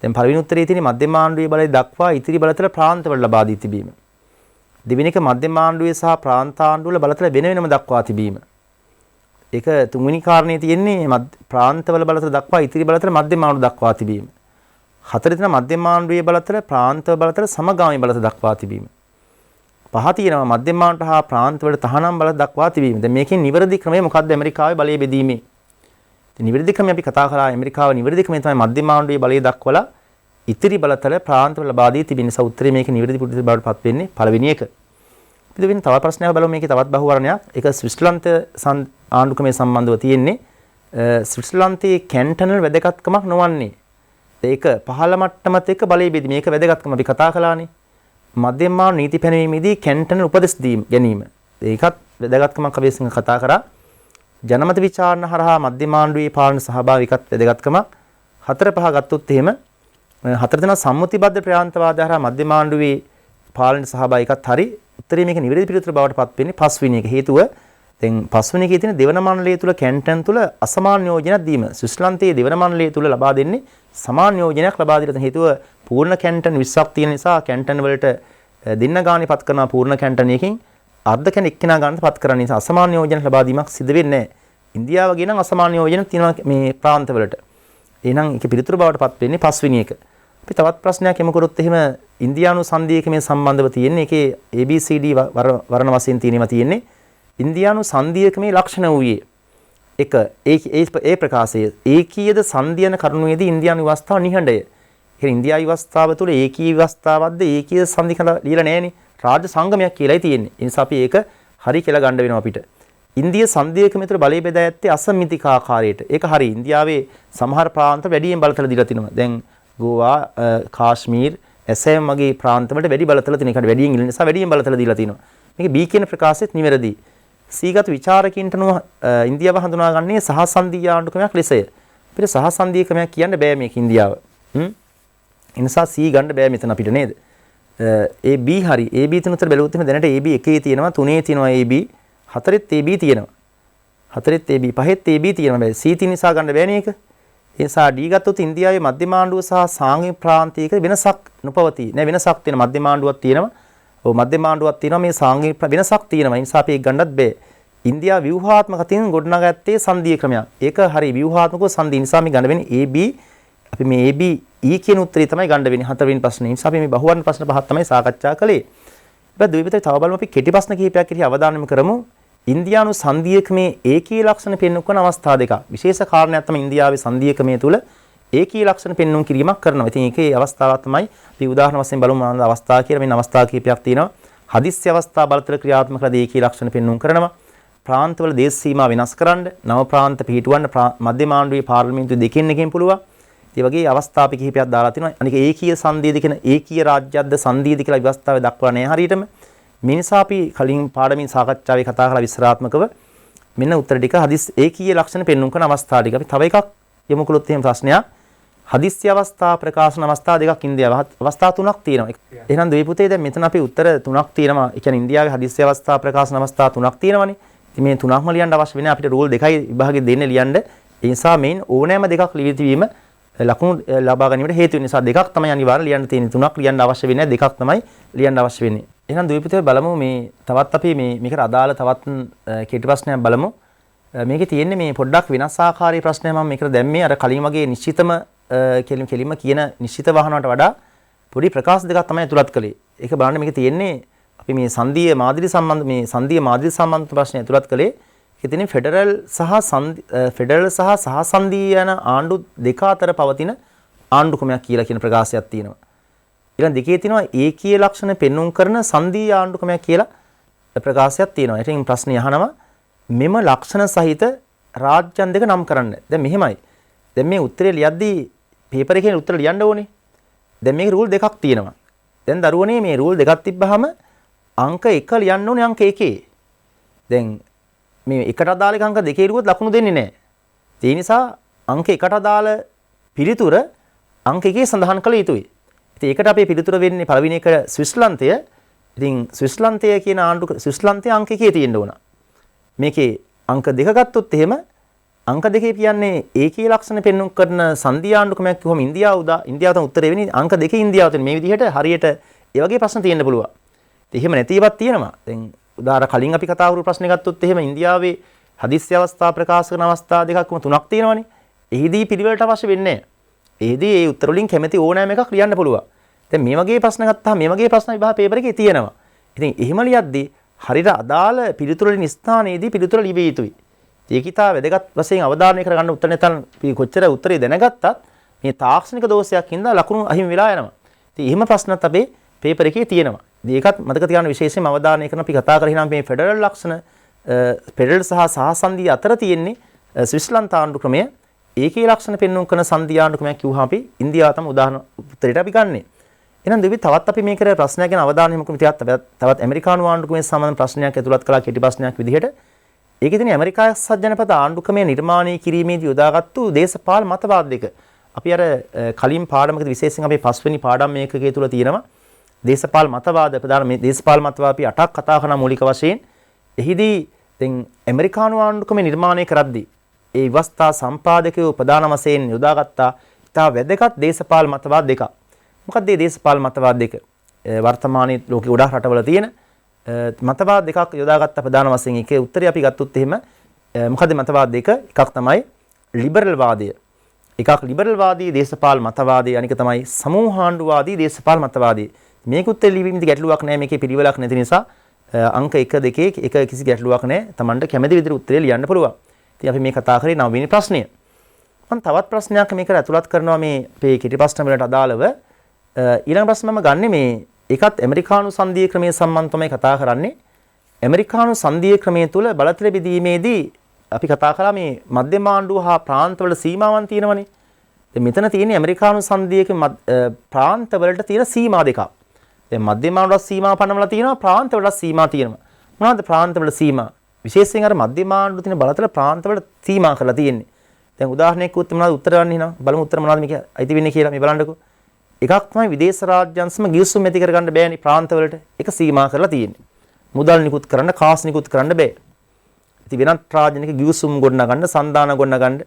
දැන් පළවෙනි උත්තරේ තියෙන්නේ මධ්‍යම ආණ්ඩුවේ බලය දක්වා ඉතිරි බලතල ප්‍රාන්තවල ලබා දී තිබීම. දෙවෙනි එක මධ්‍යම ආණ්ඩුවේ සහ ප්‍රාන්ත ආණ්ඩුවල බලතල වෙන වෙනම දක්වා තිබීම. ඒක තුන්වෙනි කාරණේ තියෙන්නේ ප්‍රාන්තවල බලතල දක්වා ඉතිරි බලතල මධ්‍යම ආණ්ඩුව දක්වා තිබීම. හතර තියෙන මධ්‍යම ආණ්ඩුවේ බලතල ප්‍රාන්තව බලතල සමගාමී බලතල දක්වා තිබීම. පහ තියෙනවා මධ්‍යම ආණ්ඩුව හා ප්‍රාන්තවල තහනම් බල දක්වා තිබීම. දැන් මේකෙන් නිවැරදි ක්‍රමය මොකක්ද ඇමරිකාවේ බලය බෙදීමේ? නිවැරදි ක්‍රමය අපි කතා කරා ඇමරිකාවේ නිවැරදි ක්‍රමය තමයි මධ්‍යම ආණ්ඩුවේ බලය දක්වලා ඉතිරි බලතල ප්‍රාන්තවල ලබා දී තිබෙන නිසා උත්තරේ මේක නිවැරදි පිළිතුර බවට පත් වෙන්නේ පළවෙනි එක. අපි දෙවෙනි තව ප්‍රශ්නයක් බලමු මේකේ තවත් බහුවර්ණයක්. ඒක ස්විට්සර්ලන්ත ආණ්ඩු ක්‍රමයේ සම්බන්ධව තියෙන්නේ. ස්විට්සර්ලන්තයේ කැන්ටනල් වැදගත්කමක් නොවන්නේ. ඒක පහළ මට්ටමත් එක්ක බලය බෙදීම. මේක වැදගත්කම අපි කතා කළානේ. මධ්‍යම ආණ්ඩු නීති පැනවීමේදී කැන්ටනල් උපදෙස් ගැනීම. ඒකත් වැදගත්කමක් අපි විසින් කතා කරා. ජනමත විචාරණ හරහා මධ්‍යම ආණ්ඩුවේ පාලන සහභාගීකත් වැදගත්කමක්. 4-5 ගත්තොත් එහෙම 4 දෙනා සම්මුතිබද්ධ ප්‍රාන්තවාදය හරහා මධ්‍යම ආණ්ඩුවේ පාලන සහභාගීකත් හරි. උත්තරේ මේක නිවැරදි පිළිතුර බවට පත් වෙන්නේ 5 වෙනි එක. හේතුව දැන් පස්වෙනි එකේ තියෙන දෙවන මණ්ඩලය තුල කැන්ටන් තුල අසමාන නියෝජනයක් දීම. ස්විස්ලන්තයේ දෙවන මණ්ඩලය තුල ලබා දෙන්නේ සමාන නියෝජනයක් ලබා දෙන හේතුව පූර්ණ කැන්ටන් 20ක් තියෙන නිසා කැන්ටන් වලට දෙන්න ගානේ පත් කරන පූර්ණ කැන්ටන් එකකින් අර්ධ කෙනෙක් එක්කෙනා ගන්නට පත් කරන නිසා අසමාන නියෝජන ලබා දීමක් සිදු වෙන්නේ නැහැ. ඉන්දියාව වගේ නම් අසමාන නියෝජන තියෙනවා මේ ප්‍රාන්තවලට. එහෙනම් ඒක පිළිතුරු බවට පත් වෙන්නේ පස්වෙනි එක. අපි තවත් ප්‍රශ්නයක් යමු කරොත් එහෙම ඉන්දියානු සංධියක මේ සම්බන්ධව තියෙන්නේ ඒකේ ABCD වර්ණ වශයෙන් තියෙනවා තියෙන්නේ ඉන්දියානු සංධියක මේ ලක්ෂණ වූයේ එක ඒ ප්‍රකාශය ඒකීයද සංධියන කරුණුවේදී ඉන්දියානු ව්‍යවස්ථාව නිහඬය. ඒ ඉන්දියානු ව්‍යවස්ථාව තුළ ඒකීය ව්‍යවස්ථාවක්ද ඒකීය සංධි කියලා ලියලා නැහැනේ. රාජ්‍ය සංගමයක් කියලායි තියෙන්නේ. ඒ නිසා අපි ඒක හරි කියලා ගන්න වෙනවා අපිට. ඉන්දිය සංධියක මෙතන බලය බෙදා ඇත්තේ අසම්මිතික ආකාරයට. ඒක හරි. ඉන්දියාවේ සමහර ප්‍රාන්ත වැඩියෙන් බලතල දීලා තිනවා. දැන් ගෝවා, කාශ්මීර්, ඇසෑම් වගේ ප්‍රාන්ත වලට වැඩි බලතල තියෙන එකට වැඩියෙන් ඉන්න නිසා වැඩියෙන් බලතල දීලා තිනවා. මේක B කියන ප්‍රකාශෙත් නිවැරදි. සීගත විචාරකින්ට ඉන්දියාව හඳුනාගන්නේ සහසන්ධීය ආණ්ඩුක්‍රමයක් ලෙසය. අපිට සහසන්ධීය ක්‍රමයක් කියන්න බෑ මේක ඉන්දියාව. ඒ නිසා C ගන්න බෑ මෙතන අපිට නේද? A B හරි. A B තුන උතර බැලුවොත් එහෙම දැනට A B 1 තියෙනවා, 3 තියෙනවා A B, 4ත් A B තියෙනවා. 4ත් A B, 5ත් A B තියෙනවා. බෑ C තියෙන නිසා ගන්න බෑනේ ඒක. ඒ නිසා D ගත්තොත් ඉන්දියාවේ මධ්‍යම ආණ්ඩුව සහ සාංඝික ප්‍රාන්තයක වෙනසක් නොපවතී. නෑ වෙනසක් තියෙන මධ්‍යම ආණ්ඩුවක් තියෙනවා. ඔව් මධ්‍යම ආණ්ඩුවක් තියෙනවා මේ සාංඝික වෙනසක් තියෙනවා. ඒ නිසා අපි ඒක ගන්නත් බෑ. ඉන්දියාව ව්‍යුහාත්මක තින් ගොඩනගත්තේ සංධීය ක්‍රමයක්. ඒක හරි ව්‍යුහාත්මකව සංධීය නිසා මේ ගන්න වෙන්නේ A B. අපි මේ A B E කියන උත්තරේ තමයි ගන්න වෙන්නේ හතරවෙනි ප්‍රශ්නේ. නිසා අපි මේ බහුවර්ණ ප්‍රශ්න පහක් තමයි සාකච්ඡා කළේ. ඊට දෙවිපතේ තව බලමු අපි කෙටි ප්‍රශ්න කිහිපයක් ඉතිරි අවධානය යොමු කරමු. ඉන්දියානු සංධීයකමේ ඒකීය ලක්ෂණ පෙන්වන කරන අවස්ථා දෙකක්. විශේෂ කාරණයක් තමයි ඉන්දියාවේ සංධීයකමේ තුල ඒකීය ලක්ෂණ පෙන්වන කිරීමක් කරනවා. ඉතින් ඒකේ අවස්ථාවක් තමයි අපි උදාහරණ වශයෙන් බලමු මොනවාද අවස්ථා කියලා. මෙන්න අවස්ථා කිහිපයක් තියෙනවා. හදිස්සි අවස්ථා බලතල ක්‍රියාත්මක කරලා ඒකීය ලක්ෂණ පෙන්වන කරනවා. ප්‍රාන්තවල දේශ සීමා වෙනස් කරන්න, නව ප්‍රාන්ත පිහිටුවන්න මධ්‍යම ආණ්ඩුවේ පාර්ලිමේන්තුව දෙකෙන් එකකින් පුළුවන්. ඒ වගේ අවස්ථා අපි කිහිපයක් දාලා තිනවා. අනික ඒකීය සංධීයද කියන ඒකීය රාජ්‍යයක්ද සංධීයද කියලා විවස්ථාවේ දක්වලා නැහැ හරියටම. මේ නිසා අපි කලින් පාඩමින් සාකච්ඡාවේ කතා කරලා විස්තරාත්මකව මෙන්න උත්තර ටික හදිස් ඒකීය ලක්ෂණ පෙන්වන කරන අවස්ථා ටික අපි තව එකක් යමු කළොත් එහෙම ප්‍රශ්නයක්. හදිස්සි අවස්ථා ප්‍රකාශන අවස්ථා දෙකක් ඉන්දියාව අවස්ථා තුනක් තියෙනවා. එහෙනම් දෙවිපුතේ දැන් මෙතන අපි උත්තර තුනක් තියෙනවා. ඒ කියන්නේ ඉන්දියාවේ හදිස්සි අවස්ථා ප්‍රකාශන අවස්ථා තුනක් තියෙනවානේ. ඉතින් මේ තුනක්ම ලියන්න අවශ්‍ය වෙන්නේ අපිට රූල් දෙකයි විභාගෙ දෙන්න ලියන්න. ඒ නිසා මේන් ඕනෑම දෙකක් ලියවිවීම ලකුණු ලබා ගැනීමට හේතු වෙන නිසා දෙකක් තමයි අනිවාර්ය ලියන්න තියෙන්නේ. තුනක් ලියන්න අවශ්‍ය වෙන්නේ නැහැ. දෙකක් තමයි ලියන්න අවශ්‍ය වෙන්නේ. එහෙනම් දෙවිපුතේ බලමු මේ තවත් අපි මේකට අදාළ තවත් කෙටි ප්‍රශ්නයක් බලමු. මේකේ තියෙන්නේ මේ පොඩ්ඩක් වෙනස් ආකාරයේ ප්‍රශ්නයක් මම මේකට දැම්මේ අර කලින් වගේ නිශ්චිතම කෙලිම කියන නිශ්චිත වහනකට වඩා පොඩි ප්‍රකාශ දෙකක් තමයි ඇතුළත් කළේ. ඒක බලන්න මේකේ තියෙන්නේ අපි මේ සංධීය මාදිලි සම්බන්ධ ප්‍රශ්නය ඇතුළත් කළේ. ඒකේ තියෙන්නේ ෆෙඩරල් සහ සහසන්ධීය යන ආණ්ඩු දෙක අතර පවතින ආණ්ඩුක්‍රමයක් කියලා කියන ප්‍රකාශයක් තියෙනවා. ඊළඟ දෙකේ තියෙනවා ඒකීය ලක්ෂණ පෙන්වුම් කරන සංධීය ආණ්ඩුක්‍රමයක් කියලා ප්‍රකාශයක් තියෙනවා. ඒකෙන් ප්‍රශ්නේ අහනවා මෙම ලක්ෂණ සහිත රාජ්‍යයන් දෙක නම් කරන්න. දැන් මෙහෙමයි. දැන් මේ උත්තරේ ලියද්දී පේපර් එකේ උත්තර ලියන්න ඕනේ. දැන් මේකේ රූල් දෙකක් තියෙනවා. දැන් දරුවනේ මේ රූල් දෙකක් තිබ්බහම අංක 1 ලියන්න ඕනේ අංක 1. දැන් මේ එකට අදාළ අංක 2 ඉරුවොත් ලකුණු දෙන්නේ නැහැ. ඒ නිසා අංක 1ට අදාළ පිළිතුර අංක 1 සඳහන් කළ යුතුයි. ඉතින් ඒකට අපේ පිළිතුර වෙන්නේ පළවෙනි එක ස්විස්ලන්තය. ඉතින් ස්විස්ලන්තය කියන ස්විස්ලන්තයේ අංක 1 තියෙන්න ඕන. මේකේ අංක 2 ගත්තොත් එහෙම අංක 2 කියන්නේ ඒකීය ලක්ෂණ පෙන්වන කරන සංධීය ආණ්ඩුක්‍රමයක් කිව්වම ඉන්දියාව තමයි උත්තරේ වෙන්නේ. අංක 2 ඉන්දියාව තියෙන මේ විදිහට හරියට ඒ වගේ ප්‍රශ්න තියෙන්න පුළුවන්. ඉතින් එහෙම නැති ඒවාක් තියෙනවා. දැන් උදාහරණ කලින් අපි කතා කරු ප්‍රශ්නේ ගත්තොත් එහෙම ඉන්දියාවේ හදිස්සි අවස්ථා ප්‍රකාශ කරන අවස්ථා දෙකක්ම තුනක් තියෙනවානේ. එහිදී පිළිවෙලට අවශ්‍ය වෙන්නේ නැහැ. එහිදී ඒ උත්තර වලින් කැමැති ඕනෑම එකක් ලියන්න පුළුවන්. දැන් මේ වගේ ප්‍රශ්න ගත්තාම මේ වගේ ප්‍රශ්න විභාග පේපර් එකේ තියෙනවා. ඉතින් එහෙම ලියද්දී හරියට අදාළ පිළිතුර වලින් ස්ථානයේදී පිළිතුර ලිවිය යුතුයි. ඒකිතා වැදගත් වශයෙන් අවධානය කරගන්න උත්තර නැතනම් කොච්චර උත්තරේ දැනගත්තත් මේ තාක්ෂණික දෝෂයක් හින්දා ලකුණු අහිමි වෙලා යනවා. ඉතින් එහෙම ප්‍රශ්නත් අපේ පේපර් එකේ තියෙනවා. ඉතින් ඒකත් මතක තියාගන්න විශේෂයෙන්ම අවධානය කරන අපි කතා කරගෙන මේ ෆෙඩරල් ලක්ෂණ ෆෙඩරල් සහ සහසන්ධිය අතර තියෙන්නේ ස්විස්ලන්ත ආණ්ඩුක්‍රමය ඒකී ලක්ෂණ පෙන්වන කරන සංධිය ආණ්ඩුක්‍රමයක් කිව්වහම අපි ඉන්දියාව තමයි උදාහරණ උත්තරයට අපි ගන්නෙ. එහෙනම් දෙවි තවත් අපි මේකට ප්‍රශ්නයක් ගැන අවධානය යොමු කරමු. තවත් ඇමරිකානු ආණ්ඩුක්‍රමයේ සම්බන්ධ ප්‍රශ්නයක් ඇතුළත් කළා කෙටි ප්‍රශ්නයක් විදිහට. ඒකේ තියෙන ඇමරිකා එක්සත් ජනපද ආණ්ඩුක්‍රමය නිර්මාණය කිරීමේදී යොදාගත්තු දේශපාලන මතවාද දෙක. අපි අර කලින් පාඩමකදී විශේෂයෙන් අපේ 5 වෙනි පාඩම් මේකකයේ තුල තියෙනවා දේශපාලන මතවාද ප්‍රධාන මේ දේශපාලන මතවාද අපි 8ක් කතා කරන මූලික වශයෙන්. එහිදී ඉතින් ඇමරිකානු ආණ්ඩුක්‍රම නිර්මාණය කරද්දී ඒ විවස්ථා සම්පාදකයෝ ප්‍රධාන වශයෙන් යොදාගත්තා ඉතා වැදගත් දේශපාලන මතවාද දෙකක්. මොකක්ද මේ දේශපාලන මතවාද දෙක? වර්තමානයේ ලෝකේ ගොඩාක් රටවල තියෙන මතවාද දෙකක් යොදාගත්ත ප්‍රධාන වශයෙන් එකේ උත්තරය අපි ගත්තොත් එහෙම මොකද මතවාද දෙක? එකක් තමයි ලිබරල් වාදය. එකක් ලිබරල් වාදී දේශපාලන මතවාදය, අනික තමයි සමූහාණ්ඩුවාදී දේශපාලන මතවාදය. මේක උත්තර ලිවීමේදී ගැටලුවක් නැහැ. මේකේ පිළිවෙලක් නැති නිසා අංක 1 2 එක කිසි ගැටලුවක් නැහැ. Tamanට කැමති විදිහට උත්තරේ ලියන්න පුළුවන්. ඉතින් අපි මේ කතා කරේ 9 වෙනි ප්‍රශ්නය. මම තවත් ප්‍රශ්නයක් මේකට ඇතුළත් කරනවා මේ අපේ කෙටි ප්‍රශ්න වලට අදාළව. ඊළඟ ප්‍රශ්න මම ගන්නෙ මේ ඒකත් ඇමරිකානු සංධීය ක්‍රමයේ සම්බන්ධව තමයි කතා කරන්නේ. ඇමරිකානු සංධීය ක්‍රමයේ තුල බලතල බෙදීමේදී අපි කතා කළා මේ මධ්‍යම ආණ්ඩුව හා ප්‍රාන්තවල සීමාවන් තියෙනවනේ. දැන් මෙතන තියෙන්නේ ඇමරිකානු සංධීයක ප්‍රාන්තවලට තියෙන සීමා දෙකක්. දැන් මධ්‍යම ආණ්ඩුව සීමා පනවලා තියෙනවා, ප්‍රාන්තවලට සීමා තියෙනවා. මොනවද ප්‍රාන්තවල සීමා? විශේෂයෙන් අර මධ්‍යම ආණ්ඩුව තියෙන බලතල ප්‍රාන්තවලට සීමා කරලා තියෙන්නේ. දැන් උදාහරණයක් උත්තර මොනවද උත්තර ගන්න එහෙනම් බලමු උත්තර මොනවද මේක අයිති වෙන්නේ කියලා මේ බලන්නකෝ. එකක් තමයි විදේශ රාජ්‍යංශම ගිවිසුම් ඇති කරගන්න බෑනේ ප්‍රාන්තවලට. ඒක සීමා කරලා තියෙන්නේ. මුදල් නිකුත් කරන්න, කාස් නිකුත් කරන්න බෑ. ඉතින් වෙනත් රාජ්‍යනික ගිවිසුම් ගොඩනගන්න, සන්දාන ගොඩනගන්න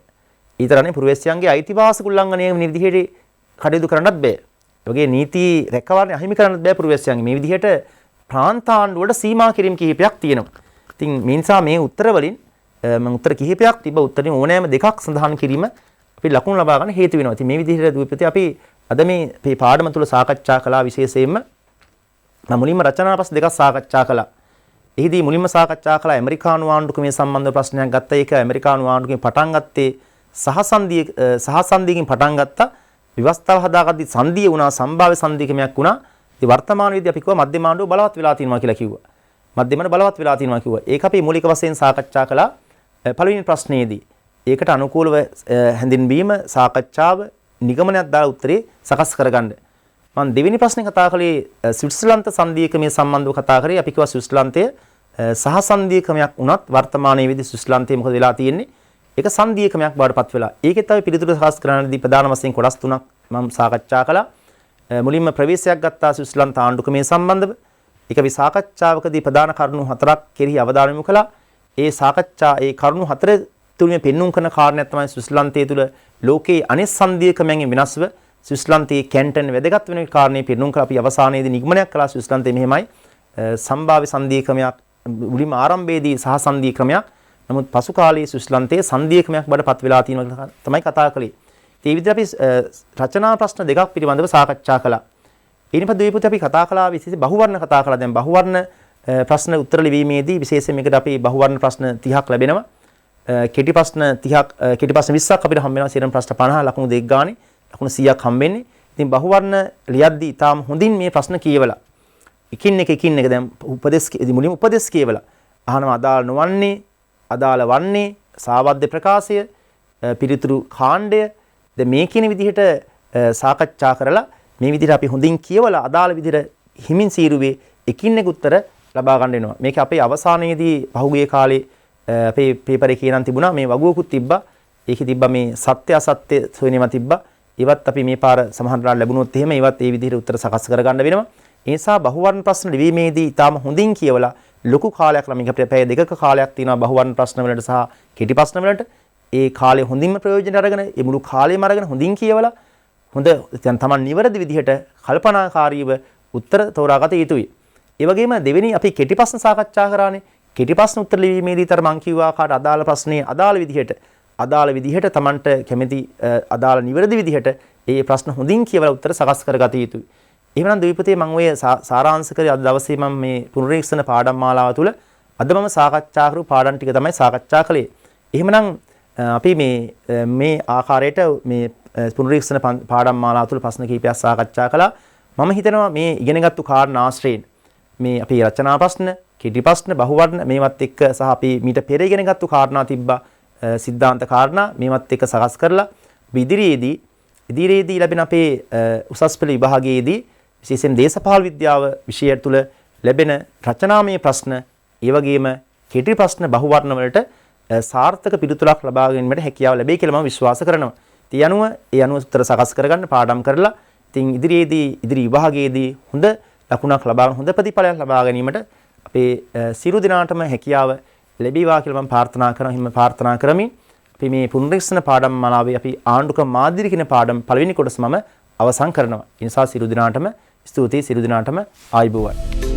ඊතරනේ පුරවැසියන්ගේ අයිතිවාසික උල්ලංඝනය වෙන විදිහට කටයුතු කරන්නත් බෑ. ඒ වගේ නීති රැකවරණය අහිමි කරන්නත් බෑ පුරවැසියන්ගේ. මේ විදිහට ප්‍රාන්ත ආණ්ඩුවට සීමා කිරීම කිහිපයක් තියෙනවා. ඉතින් මේ නිසා මේ උත්තර වලින් මම උත්තර කිහිපයක් තිබ්බ උත්තරේ ඕනෑම දෙකක් සඳහන් කිරීම අපි ලකුණු ලබා ගන්න හේතු වෙනවා. ඉතින් මේ විදිහට දූපති අපි අද මේ පාඩම තුල සාකච්ඡා කළා විශේෂයෙන්ම මම මුලින්ම රචනා ප්‍රශ්න දෙකක් සාකච්ඡා කළා. එහිදී මුලින්ම සාකච්ඡා කළා ඇමරිකානු ආණ්ඩුක්‍රමයේ සම්බන්ධ ප්‍රශ්නයක් ගත්තා. ඒක ඇමරිකානු ආණ්ඩුක්‍රමයෙන් පටන් ගත්තේ සහසන්දියෙන් පටන් ගත්තා. විවස්ථාව හදාගද්දි සංදිය වුණා, සම්භාව්‍ය සංදිකමක් වුණා. ඉතින් වර්තමාන විදිහ අපි කිව්වා මධ්‍යම ආණ්ඩුව බලවත් වෙලා තියෙනවා කියලා කිව්වා. මධ්‍යමන බලවත් වෙලා තියෙනවා කිව්වා. ඒක අපි මූලික වශයෙන් සාකච්ඡා කළා පළවෙනි ප්‍රශ්නයේදී. ඒකට අනුකූලව හැඳින්වීම සාකච්ඡාව නිගමනයක් දාලා උත්තරේ සකස් කරගන්න. මම දෙවෙනි ප්‍රශ්නේ කතා කළේ ස්විට්සර්ලන්ත සංධීයකමේ සම්බන්ධව කතා කරේ. අපි කිව්වා ස්විට්සර්ලන්තයේ සහ සංධීයකමක් වුණත් වර්තමානයේ විදි ස්විට්සර්ලන්තයේ මොකද වෙලා තියෙන්නේ? ඒක සංධීයකමක් බවට පත් වෙලා. ඒකෙත් අපි පිළිතුරු සකස් කරන්නදී ප්‍රධාන වශයෙන් කොටස් තුනක් මම සාකච්ඡා කළා. මුලින්ම ප්‍රවේශයක් ගත්තා ස්විට්සර්ලන්ත ආණ්ඩුක්‍රමයේ සම්බන්ධව. ඒක අපි සාකච්ඡාවකදී ප්‍රධාන කරුණු හතරක් කෙරෙහි අවධානය යොමු කළා. ඒ කරුණු හතර තුලින් පෙන්눔 කරන කාරණයක් තමයි ස්විට්සර්ලන්තයේ තුල ලෝකයේ අනෙක් සංධීයකමෙන් වෙනස්ව ස්විට්සර්ලන්තයේ කැන්ටන් වැදගත් වෙන කාරණේ පෙන්눔 කරලා අපි අවසානයේදී නිගමනයක් කළා ස්විට්සර්ලන්තයේ මෙහෙමයි සම්භාව්‍ය සංධීයකමක් මුලින්ම ආරම්භයේදී සහ සංධීයකමක් නමුත් පසු කාලයේ ස්විට්සර්ලන්තයේ සංධීයකමක් බඩපත් වෙලා තියෙනවා තමයි කතා කළේ. ඒ විදිහට අපි රචනා ප්‍රශ්න දෙකක් පිළිබඳව සාකච්ඡා කළා. ඊනිපද දීපුත් අපි කතා කළා විශේෂ බහුවර්ණ කතා කළා. දැන් බහුවර්ණ ප්‍රශ්න උත්තර ලිවීමේදී විශේෂයෙන් මේකට අපි බහුවර්ණ ප්‍රශ්න 30ක් ලැබෙනවා. කෙටි ප්‍රශ්න 20ක් අපිට හම්බ වෙනවා. සිරම් ප්‍රශ්න 50 ලකුණු 2 ගානේ ලකුණු 100ක් හම්බෙන්නේ. ඉතින් බහුවර්ණ ලියද්දී තාම හොඳින් මේ ප්‍රශ්න කියවලා එකින් එක දැන් මුලින්ම උපදේශ කියවලා අහනවා අදාළ නොවන්නේ, අදාළ වන්නේ, සාවද්‍ය ප්‍රකාශය, පිළිතුරු කාණ්ඩය දැන් මේ කියන විදිහට සාකච්ඡා කරලා මේ විදිහට අපි හොඳින් කියවලා අදාළ විදිහට හිමින් සීරුවේ එකින් එක උත්තර ලබා ගන්න වෙනවා. මේක අපේ අවසානයේදී පහුගිය කාලේ අපේ පේපර් එකේ නම් තිබුණා මේ වගුවකුත් තිබ්බා. ඒකේ තිබ්බා මේ සත්‍ය අසත්‍ය සොයනවා තිබ්බා. ඒවත් අපි මේ පාර සමහරවල් ලැබුණොත් එහෙම ඒවත් ඒ විදිහට උත්තර සකස් කරගන්න වෙනවා. ඒ නිසා බහුවර්ණ ප්‍රශ්න ලිවීමේදී ඊටාම හොඳින් කියවලා ලොකු කාලයක් ළමින් අපිට පැය දෙකක කාලයක් තියෙනවා බහුවර්ණ ප්‍රශ්න වලට සහ කෙටි ප්‍රශ්න වලට. ඒ කාලේ හොඳින්ම ප්‍රයෝජන අරගෙන ඒ මුළු කාලෙම අරගෙන හොඳින් කියවලා හොඳ දැන් Taman නිවැරදි විදිහට කල්පනාකාරීව උත්තර තෝරාගත යුතුයි. ඒ වගේම දෙවෙනි අපි කෙටි ප්‍රශ්න සාකච්ඡා කරානේ. කෙටි ප්‍රශ්න උත්තර ලිවීමේදී තර මං කිව්වා කාට අදාළ ප්‍රශ්නේ අදාළ විදිහට Tamanට කැමති අදාළ නිවැරදි විදිහට ඒ ප්‍රශ්න හොඳින් කියවලා උත්තර සකස් කරගත යුතුයි. එහෙමනම් දෙවිපතේ මම ඔය සාරාංශ කරේ අද දවසේ මම මේ පුනරීක්ෂණ පාඩම් මාලාව තුළ අද මම සාකච්ඡා කරු පාඩම් ටික තමයි සාකච්ඡා කළේ. එහෙමනම් අපි මේ ආකාරයට මේ පුනරීක්ෂණ පාඩම් මාලාව තුළ ප්‍රශ්න කිහිපයක් සාකච්ඡා කළා. මම හිතනවා මේ ඉගෙනගත්තු කාරණා ආශ්‍රයෙන් මේ අපි රචනා ප්‍රශ්න, කෙටි ප්‍රශ්න, බහුවර්ණ මේවත් එක්ක සහ අපි මීට පෙර ඉගෙනගත්තු කාරණා තිබ්බා සිද්ධාන්ත කාරණා මේවත් එක්ක සකස් කරලා ඉදිරියේදී ලැබෙන අපේ උසස් පෙළ විභාගයේදී විශේෂයෙන් දේශපාලන විද්‍යාව විෂය තුළ ලැබෙන රචනාමය ප්‍රශ්න, ඒ වගේම කෙටි ප්‍රශ්න බහුවර්ණ වලට සාර්ථක පිළිතුරක් ලබා ගැනීමට හැකියාව ලැබෙයි කියලා මම විශ්වාස කරනවා. ඒ අනුව උත්තර සකස් කරගන්න පාඩම් කරලා ඉතින් ඉදිරි විභාගයේදී හොඳ ලකුණක් ලබා හොඳ ප්‍රතිඵලයක් ලබා ගැනීමට අපේ සියලු දෙනාටම හැකියාව ලැබීවා කියලා මම ප්‍රාර්ථනා කරනවා. හිම ප්‍රාර්ථනා කරමින් අපි මේ පුනරීක්ෂණ පාඩම් මාලාවේ අපි ආණ්ඩුක්‍රම මාධ්‍ය කියන පාඩම් පළවෙනි කොටස මම අවසන් කරනවා. ඒ නිසා සියලු දිනාටම ස්තුතියි, සියලු දිනාටම ආයුබෝවන්.